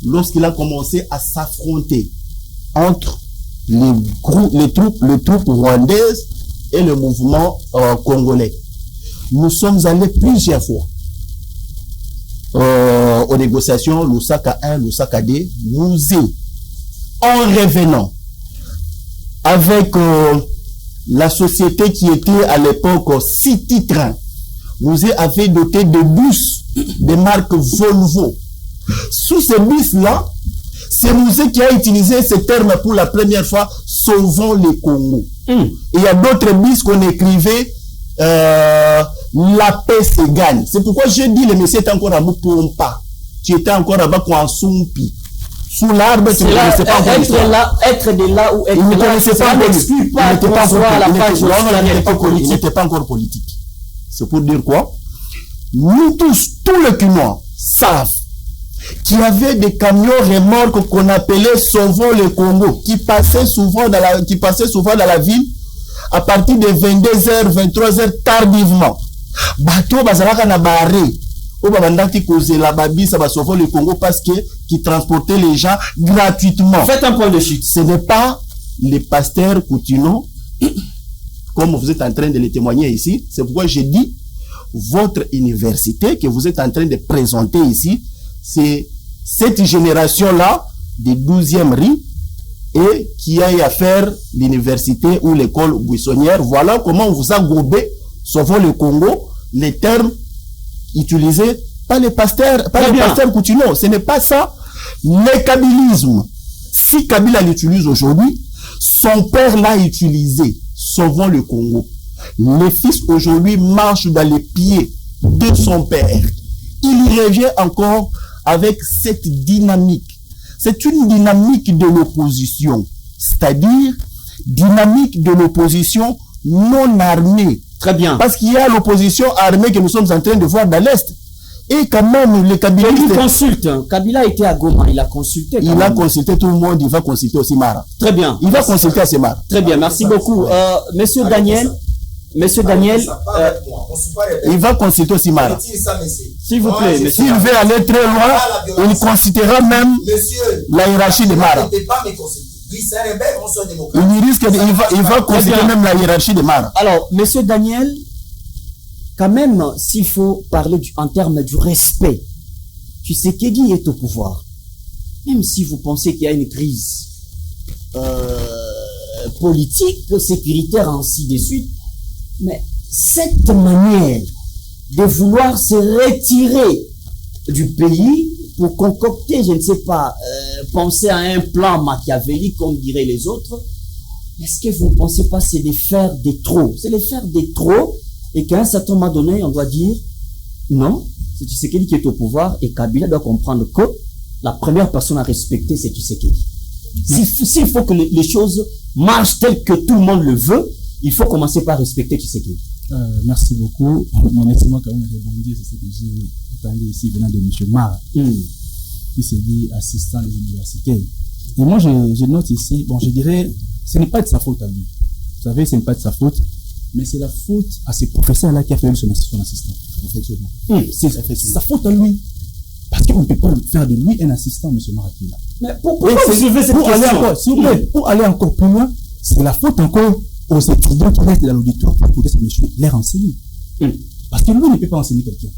lorsqu'il a commencé à s'affronter entre les troupes rwandaises et le mouvement congolais. Nous sommes allés plusieurs fois aux négociations, Lusaka 1, Lusaka 2, Mouzé, en revenant avec la société qui était à l'époque City Train. Mouzé avait doté de bus de marque Volvo. Sous ces bus-là, c'est Mouzé qui a utilisé ce terme pour la première fois, sauvons le Congo. Et il y a d'autres bus qu'on écrivait, la paix se gagne. C'est pourquoi j'ai dit, le monsieur était encore à Mupompa. Tu étais encore à Bakwansumpi. Sous l'arbre, tu ne connaissais pas encore l'histoire. Être de là ou être Il ne là, connaissait pas encore l'histoire. Il n'était pas encore politique. C'est pour dire quoi? Nous tous les Kinois savent qu'il y avait des camions remorques qu'on appelait Sauvons le Congo, qui passaient souvent dans la ville à partir de 22h, 23h tardivement. Bateau bazalaka na barré. Au babandaki causer la babi, ça va sauver le Congo parce que qui transportait les gens gratuitement. Faites un point de chute. Ce n'est pas les pasteurs Coutinho, comme vous êtes en train de le témoigner ici. C'est pourquoi j'ai dit, votre université que vous êtes en train de présenter ici, c'est cette génération-là des 12e riz et qui a eu à faire l'université ou l'école buissonnière. Voilà comment on vous a gobé, sauvant le Congo, les termes utilisés par les pasteurs Coutinho. Ce n'est pas ça. Le kabylisme, si Kabila l'utilise aujourd'hui, son père l'a utilisé, sauvant le Congo. Le fils aujourd'hui marche dans les pieds de son père. Il y revient encore avec cette dynamique. C'est une dynamique de l'opposition, c'est-à-dire dynamique de l'opposition non armée. Très bien. Parce qu'il y a l'opposition armée que nous sommes en train de voir dans l'Est. Et quand même, les kabylistes... Il consulte. Kabila était à Goma, il a consulté. Il a consulté tout le monde, il va consulter aussi Mara. Très bien. Il va consulter aussi Mara. Très bien, merci beaucoup. Monsieur Daniel, il va consulter aussi Mara. S'il vous plaît, monsieur. S'il veut aller très loin, il consultera même la hiérarchie de Mara. Il va consulter même la hiérarchie de Mara. Alors, monsieur Daniel, quand même, s'il faut parler en termes du respect, Tshisekedi est au pouvoir. Même si vous pensez qu'il y a une crise politique, sécuritaire, ainsi de suite, mais cette manière de vouloir se retirer du pays pour concocter, je ne sais pas, penser à un plan machiavélique, comme diraient les autres, est-ce que vous ne pensez pas que c'est de faire des trop? C'est de faire des trop, et qu'à un certain moment donné, on doit dire, non, c'est Tshisekedi qui est au pouvoir, et Kabila doit comprendre que la première personne à respecter, c'est Tshisekedi. S'il faut que les choses marchent telles que tout le monde le veut, il faut commencer par respecter Tshisekedi. Merci beaucoup. Laissez-moi quand même rebondir sur ce que j'ai entendu ici venant de M. Mara, qui s'est dit assistant des universités. Et moi, je note ici, bon, je dirais, ce n'est pas de sa faute à lui. Vous savez, ce n'est pas de sa faute, mais c'est la faute à ces professeurs-là qui a fait son assistant. Effectivement. C'est sa faute à lui. Parce qu'on ne peut pas faire de lui un assistant, M. Marakila. Mais pourquoi vous soulevez cette question? S'il vous plaît, pour aller encore plus loin, c'est la faute encore aux étudiants qui restent dans l'auditoire pour écouter ce monsieur les renseigner. Parce que lui ne peut pas enseigner quelqu'un.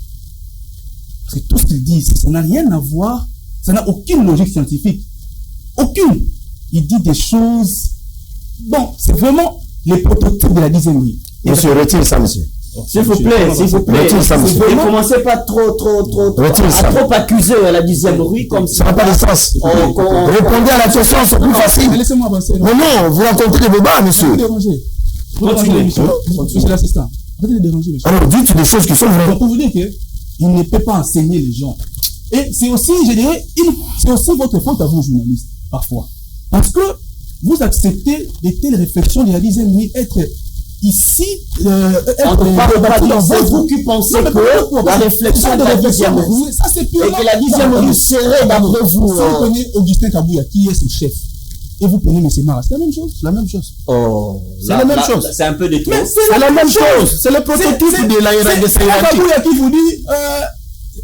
Parce que tout ce qu'il dit, ça n'a rien à voir, ça n'a aucune logique scientifique. Aucune. Il dit des choses. Bon, c'est vraiment les prototypes de la 10e nuit. Monsieur, retire ça, monsieur. S'il vous plaît, s'il vous plaît. Ne commencez pas à trop accuser la 10e rue comme ça. Ça n'a pas de sens. Répondez à la question, c'est plus facile. Laissez-moi avancer. Mais non, vous racontez des débats, monsieur. Continuez. Monsieur l'assistant. Arrêtez de déranger, monsieur. Alors, dites des choses qui sont vraies. Pour vous dire qu'il ne peut pas enseigner les gens. Et c'est aussi, je dirais, c'est aussi votre faute à vous, journalistes, parfois. Parce que vous acceptez de telles réflexions de la 10e nuit être ici, c'est vous qui pensez que la réflexion de la 10e rue, ça c'est pure. Et que la 10e rue serait d'après vous. Si vous prenez Augustin Kabouya, qui est son chef, et vous prenez M. Mara, c'est la même chose. La même chose. Oh, c'est la même chose. C'est un peu de trop. C'est la même chose. C'est le prototype de la hiérarchie. C'est Kabouya qui vous dit,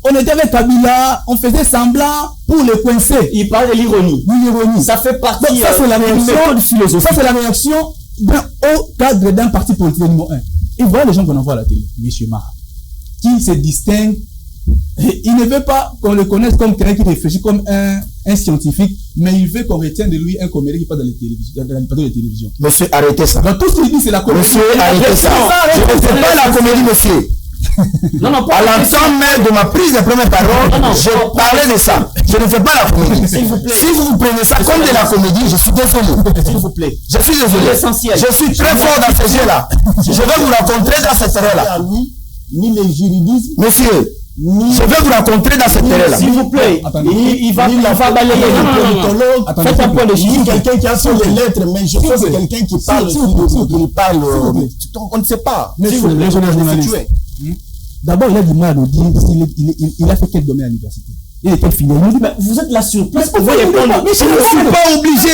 on était avec Kabila, on faisait semblant pour le coincer. Il parle de l'ironie. L'ironie. Ça fait partie de la méthode philosophique. Ça c'est la réaction d'un haut cadre d'un parti politique numéro 1. Et voilà les gens qu'on envoie à la télé. M. Mara, qui se distingue. Il ne veut pas qu'on le connaisse comme quelqu'un qui réfléchit comme un scientifique, mais il veut qu'on retienne de lui un comédien qui passe dans les plateaux de télévision. Monsieur, arrêtez ça. Donc tout ce qu'il dit, c'est la comédie. Monsieur, arrêtez ça. Je ne fais pas la comédie, monsieur. Non, à l'instant même de ma prise de première parole, je parlais de ça. Je ne fais pas la comédie. S'il vous plaît. Si vous prenez ça comme de la comédie, je suis désolé. S'il vous plaît. Je suis désolé. L'essentiel. Je suis très fort dans ce jeu-là. Je vais vous rencontrer dans cette erreur-là. Ni les juridismes. Monsieur, Je vais vous rencontrer dans cette terrain-là. S'il vous plaît, il va balayer. Non. Faites un point de chiffre. Quelqu'un qui a fait les lettres, mais je pense que quelqu'un qui parle, on ne sait pas. Mais les journalistes. D'abord, il a du mal à nous dire il a fait quel domaine à l'université. Il est quel filière. Il nous dit, mais Vous êtes là sur place. Mais je ne suis pas obligé.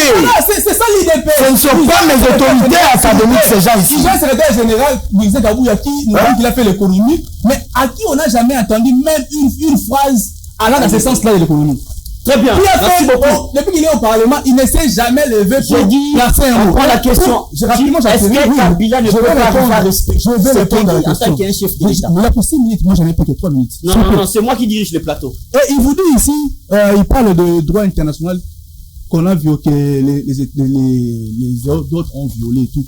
C'est ça l'IDP. Ce ne sont pas mes autorités académiques, ces gens Si ici. j'ai un secrétaire général, Moïse Kabouya, qui nous dit qu'il a fait l'économie, mais à qui on n'a jamais entendu même une phrase allant dans ce sens-là de l'économie. Très bien. Merci beaucoup. Depuis qu'il est au Parlement, il ne s'est jamais levé pour placer un mot. On prend la question. Est-ce que Kabila ne peut pas avoir respect? Je vais répondre à la question. En tant qu'un chef de l'État. Vous l'avez pour 6 minutes, moi j'en ai pour que 3 minutes. Non, c'est moi qui dirige le plateau. Et il vous dit ici, il parle de droit international qu'on a violé, que les autres ont violé et tout.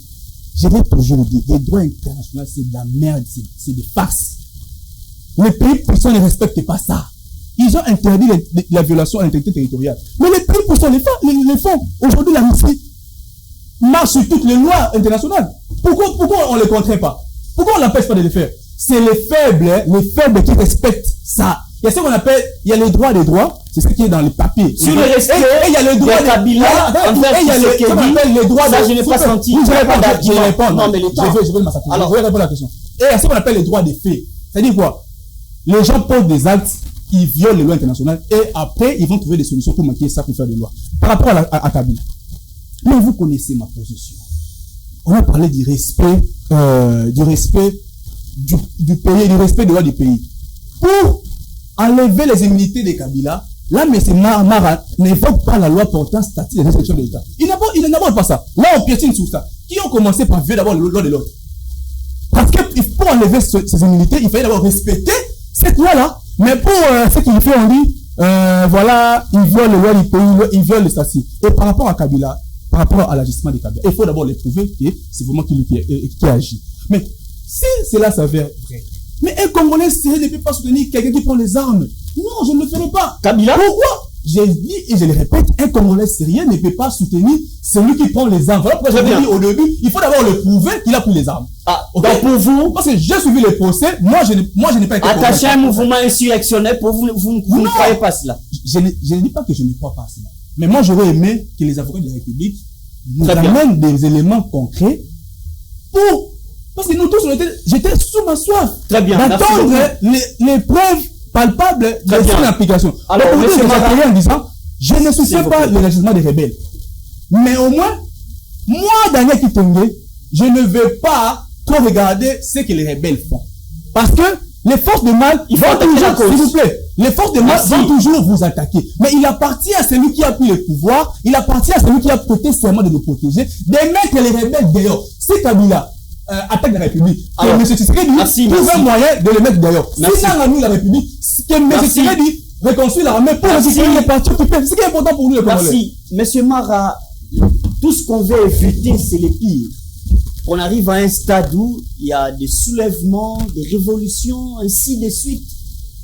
Je vais toujours dire, les droits internationaux, c'est de la merde, c'est des farces. Les pays puissants ne respectent pas ça. Ils ont interdit la violation à l'intégrité territoriale. Mais les pays puissants les font. Aujourd'hui, la Russie marche sur toutes les lois internationales. Pourquoi on ne les contraint pas? Pourquoi on n'empêche pas de les faire? C'est les faibles qui respectent ça. Il y a ce qu'on appelle, il y a les droits des droits, c'est ce qui est dans les papiers. Sur le respect, et il y a le droit de Kabila, il y a ce qu'on appelle les droits ça, je n'ai pas senti. Je vais répondre. Non, mais les temps. Je vais m'assaturer. Alors, je vais répondre à la question. Et il y a ce qu'on appelle les droits des faits. C'est-à-dire quoi? Les gens posent des actes, ils violent les lois internationales, et après, ils vont trouver des solutions pour maquiller ça, pour faire des lois. Par rapport à Kabila. Mais vous connaissez ma position. On a parlé du respect du pays, du respect des lois du pays. Pour enlever les immunités de Kabila, là, M. Mara n'évoque pas la loi portant statut de restriction de l'État. Il n'aborde pas ça. Là, on piétine sur ça. Qui ont commencé par violer d'abord le loi de l'autre. Parce que pour enlever ces immunités, il fallait d'abord respecter cette loi-là. Mais pour ce qu'il fait, on dit, voilà, il viole les lois du pays, il viole le statut. Et par rapport à Kabila, par rapport à l'agissement de Kabila, il faut d'abord les prouver que c'est vraiment qui agit. Mais si cela s'avère vrai, mais un Congolais sérieux ne peut pas soutenir quelqu'un qui prend les armes. Non, je ne le ferai pas. Kabila? Pourquoi? J'ai dit et je le répète, un Congolais sérieux ne peut pas soutenir celui qui prend les armes. Voilà pourquoi j'avais dit au début, il faut d'abord le prouver qu'il a pris les armes. Ah, okay? Donc pour vous, parce que j'ai suivi les procès, moi je n'ai pas été attaché à un mouvement insurrectionnel, pour vous ne croyez pas cela? Je ne dis pas que je ne crois pas à cela. Mais moi j'aurais aimé que les avocats de la République nous amènent des éléments concrets pour... Parce que nous tous, j'étais sous ma soif. Très bien. D'attendre les preuves palpables de son application. Alors, aujourd'hui, je m'appelais en disant, je ne soutiens pas le régiment des rebelles. Mais au moins, moi, Daniel Kitenge, je ne veux pas trop regarder ce que les rebelles font. Parce que les forces de mal, ils vont toujours, s'il vous plaît, les forces de mal vont toujours vous attaquer. Mais il appartient à celui qui a pris le pouvoir, il appartient à celui qui a prêté serment de nous protéger, de mettre les rebelles dehors. C'est Kabila. Attaque la République. Alors, M. Tshisekedi trouve un moyen de le mettre d'ailleurs. Si dans nous la République, que M. Tshisekedi réconcilie l'armée pour récupérer les partis occupés. C'est ce qui est important pour nous, le Congolais. Merci. M. Mara, tout ce qu'on veut éviter, c'est les pires. On arrive à un stade où il y a des soulèvements, des révolutions, ainsi de suite.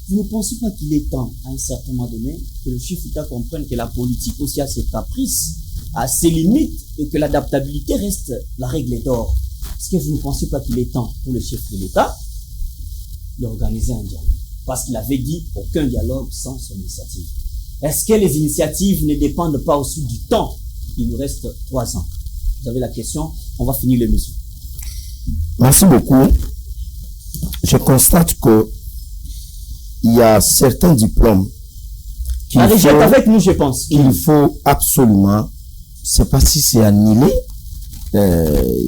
Vous ne pensez pas qu'il est temps, à un certain moment donné, que le chef d'État comprenne que la politique aussi a ses caprices, a ses limites, et que l'adaptabilité reste la règle d'or? Est-ce que vous ne pensez pas qu'il est temps pour le chef de l'État d'organiser un dialogue? Parce qu'il avait dit aucun dialogue sans son initiative. Est-ce que les initiatives ne dépendent pas aussi du temps? Il nous reste 3 ans. Vous avez la question, on va finir l'émission. Merci beaucoup. Je constate que il y a certains diplômes la régie est avec nous, je pense. Il faut absolument, je ne sais pas si c'est annulé,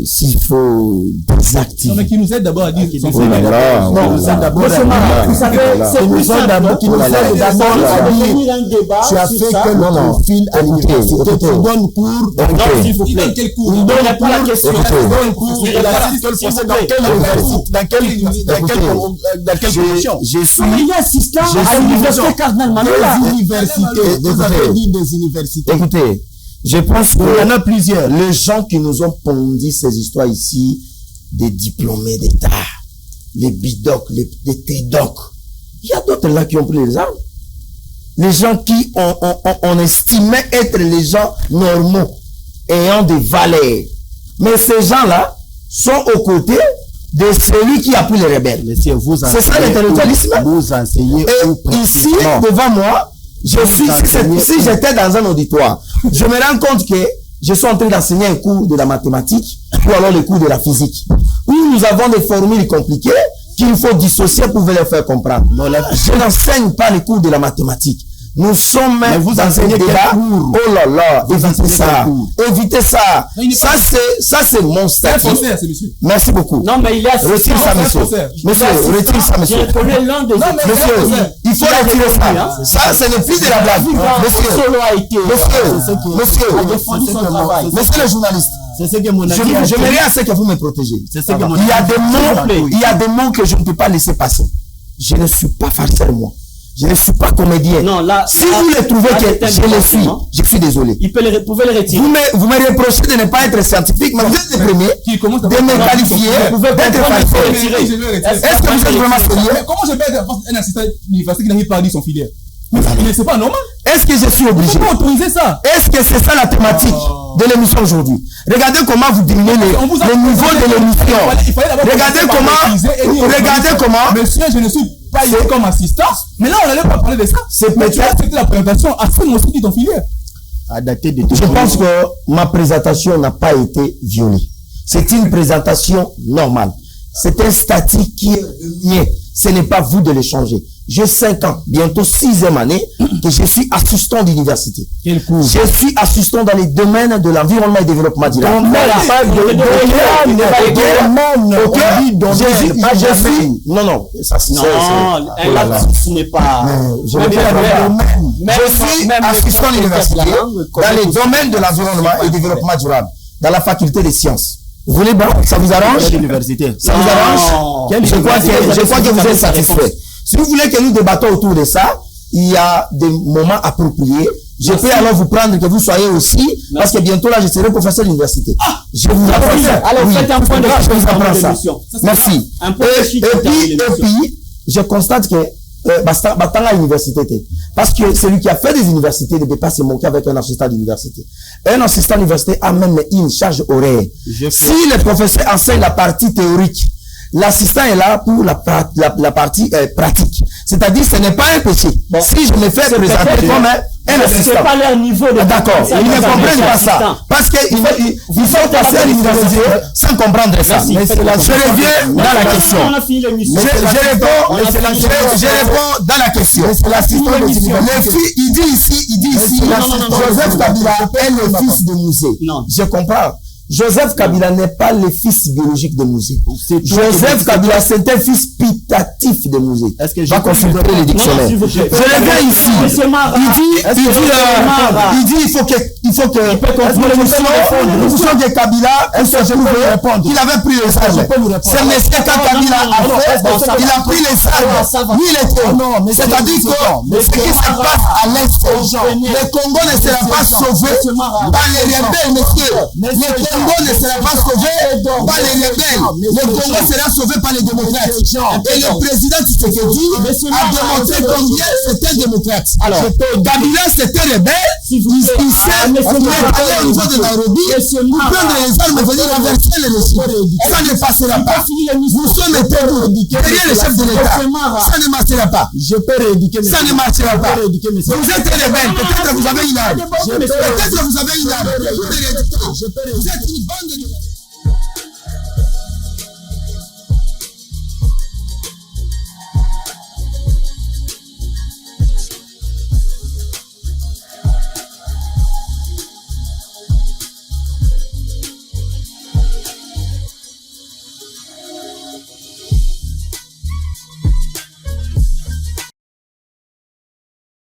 s'il faut des actifs. Non, mais qui nous aide d'abord à dire qu'ils sont d'abord vous savez, c'est plus simple qui nous aide d'abord à devenir un débat. Tu as fait quel profil à l'université? Tu donnes cours non, s'il vous plaît. Quel cours? Il donne pas la question. Dans quelle condition? Je suis assistant à l'université Cardinal Manuela. Vous avez dit des universités. Écoutez, je pense qu'il y en a plusieurs. Les gens qui nous ont pondu ces histoires ici, des diplômés d'État, les bidocs, les tédocs. Il y a d'autres là qui ont pris les armes. Les gens qui on estimait être les gens normaux, ayant des valeurs. Mais ces gens-là sont aux côtés de celui qui appuie les rebelles. Monsieur, c'est ça l'intellectualisme. Vous enseignez. Et ici, devant moi, si j'étais dans un auditoire, je me rends compte que je suis en train d'enseigner un cours de la mathématique ou alors le cours de la physique, où nous avons des formules compliquées qu'il faut dissocier pour les faire comprendre. Je n'enseigne pas les cours de la mathématique. Nous sommes dans un débat. Oh là là, évitez ça. Évitez ça. Ça c'est mon statut. Merci beaucoup. Non, mais il y a... Retire ça, monsieur. Monsieur, retire ça, monsieur. Je connais l'un des... Monsieur, il faut retirer ça. Ça, ce n'est plus de la blague. Monsieur le journaliste. C'est ce que mon ami je me à ce que vous me protégez. Il y a des mots que je ne peux pas laisser passer. Je ne suis pas farceur, moi. Je ne suis pas comédien. Non, là, si vous le trouvez que je suis désolé. Vous pouvez le retirer. Vous me reprochez de ne pas être scientifique, mais vous êtes le premier de me qualifier d'être farceur. Est-ce que vous êtes vraiment sérieux? Comment je peux être un assistant universitaire qui n'arrive pas à dire son filière? Mais c'est pas normal. Est-ce que je suis obligé? Comment autoriser ça? Est-ce que c'est ça la thématique de l'émission aujourd'hui? Regardez comment vous diminuez le niveau de l'émission. Regardez comment. Monsieur, je ne suis pas ici comme assistant. Mais là, on n'allait pas parler de ça. C'est peut-être la présentation. Après, on aussi dit ton filière. Je pense que ma présentation n'a pas été violée. C'est une présentation normale. C'est un statut qui est mien. Ce n'est pas vous de le changer. J'ai 5 ans, bientôt 6e année, que je suis assistant d'université. Quel cours? Je suis assistant dans les domaines de l'environnement et développement durable. Non, ça c'est... Non, ce n'est pas... Je suis assistant d'université dans les domaines de l'environnement et développement durable, dans la faculté des sciences. Vous voulez, ça vous arrange? Ça vous arrange? Je crois que vous êtes satisfait. Si vous voulez que nous débattons autour de ça, il y a des moments appropriés. Je peux alors vous prendre que vous soyez aussi, parce que bientôt là, je serai professeur d'université. Je vous apprends ça. Alors, faites un point de je vous apprends ça. Merci. Et puis, je constate que Batanga université, parce que celui qui a fait des universités ne peut pas se moquer avec un assistant d'université. Un assistant d'université a même une charge horaire. Si le professeur enseigne la partie théorique, l'assistant est là pour la partie pratique. C'est-à-dire, ce n'est pas un péché. Si je me fais présenter comme un assistant. C'est pas leur niveau de... D'accord, ils ne comprennent pas ça. Parce qu'il faut passer à l'université sans comprendre ça. Je reviens dans la question. Je réponds dans la question. Il dit ici, Joseph Kabila est le fils de Musée. Je comprends. Joseph Kabila n'est pas le fils biologique de Musée. Joseph Kabila, c'est un fils putatif de Musée. Est-ce que va consulter les dictionnaires. Je reviens ici. Il dit, il faut que l'émission de Kabila, qu'il avait pris les sages. C'est monsieur Kabila a fait, il a pris les sages. Lui, il était. C'est-à-dire que ce qui se passe à l'Est, le Congo ne sera pas sauvé par les rebelles, monsieur. Le Congo ne sera pas sauvé par les rebelles. Le Congo sera sauvé par les démocrates. Et le président Tshisekedi a démontré combien c'était un démocrate. Alors, Kabila c'était rebelle. Il s'est allé au niveau de Nairobi prendre les armes et venir renverser le régime. Ça ne passera pas. Nous sommes derrière le chef de l'État. Ça ne marchera pas. Ça ne marchera pas. Vous êtes rebelle. Peut-être que vous avez une arme. Peut-être que vous avez une arme. Vous êtes une bande de...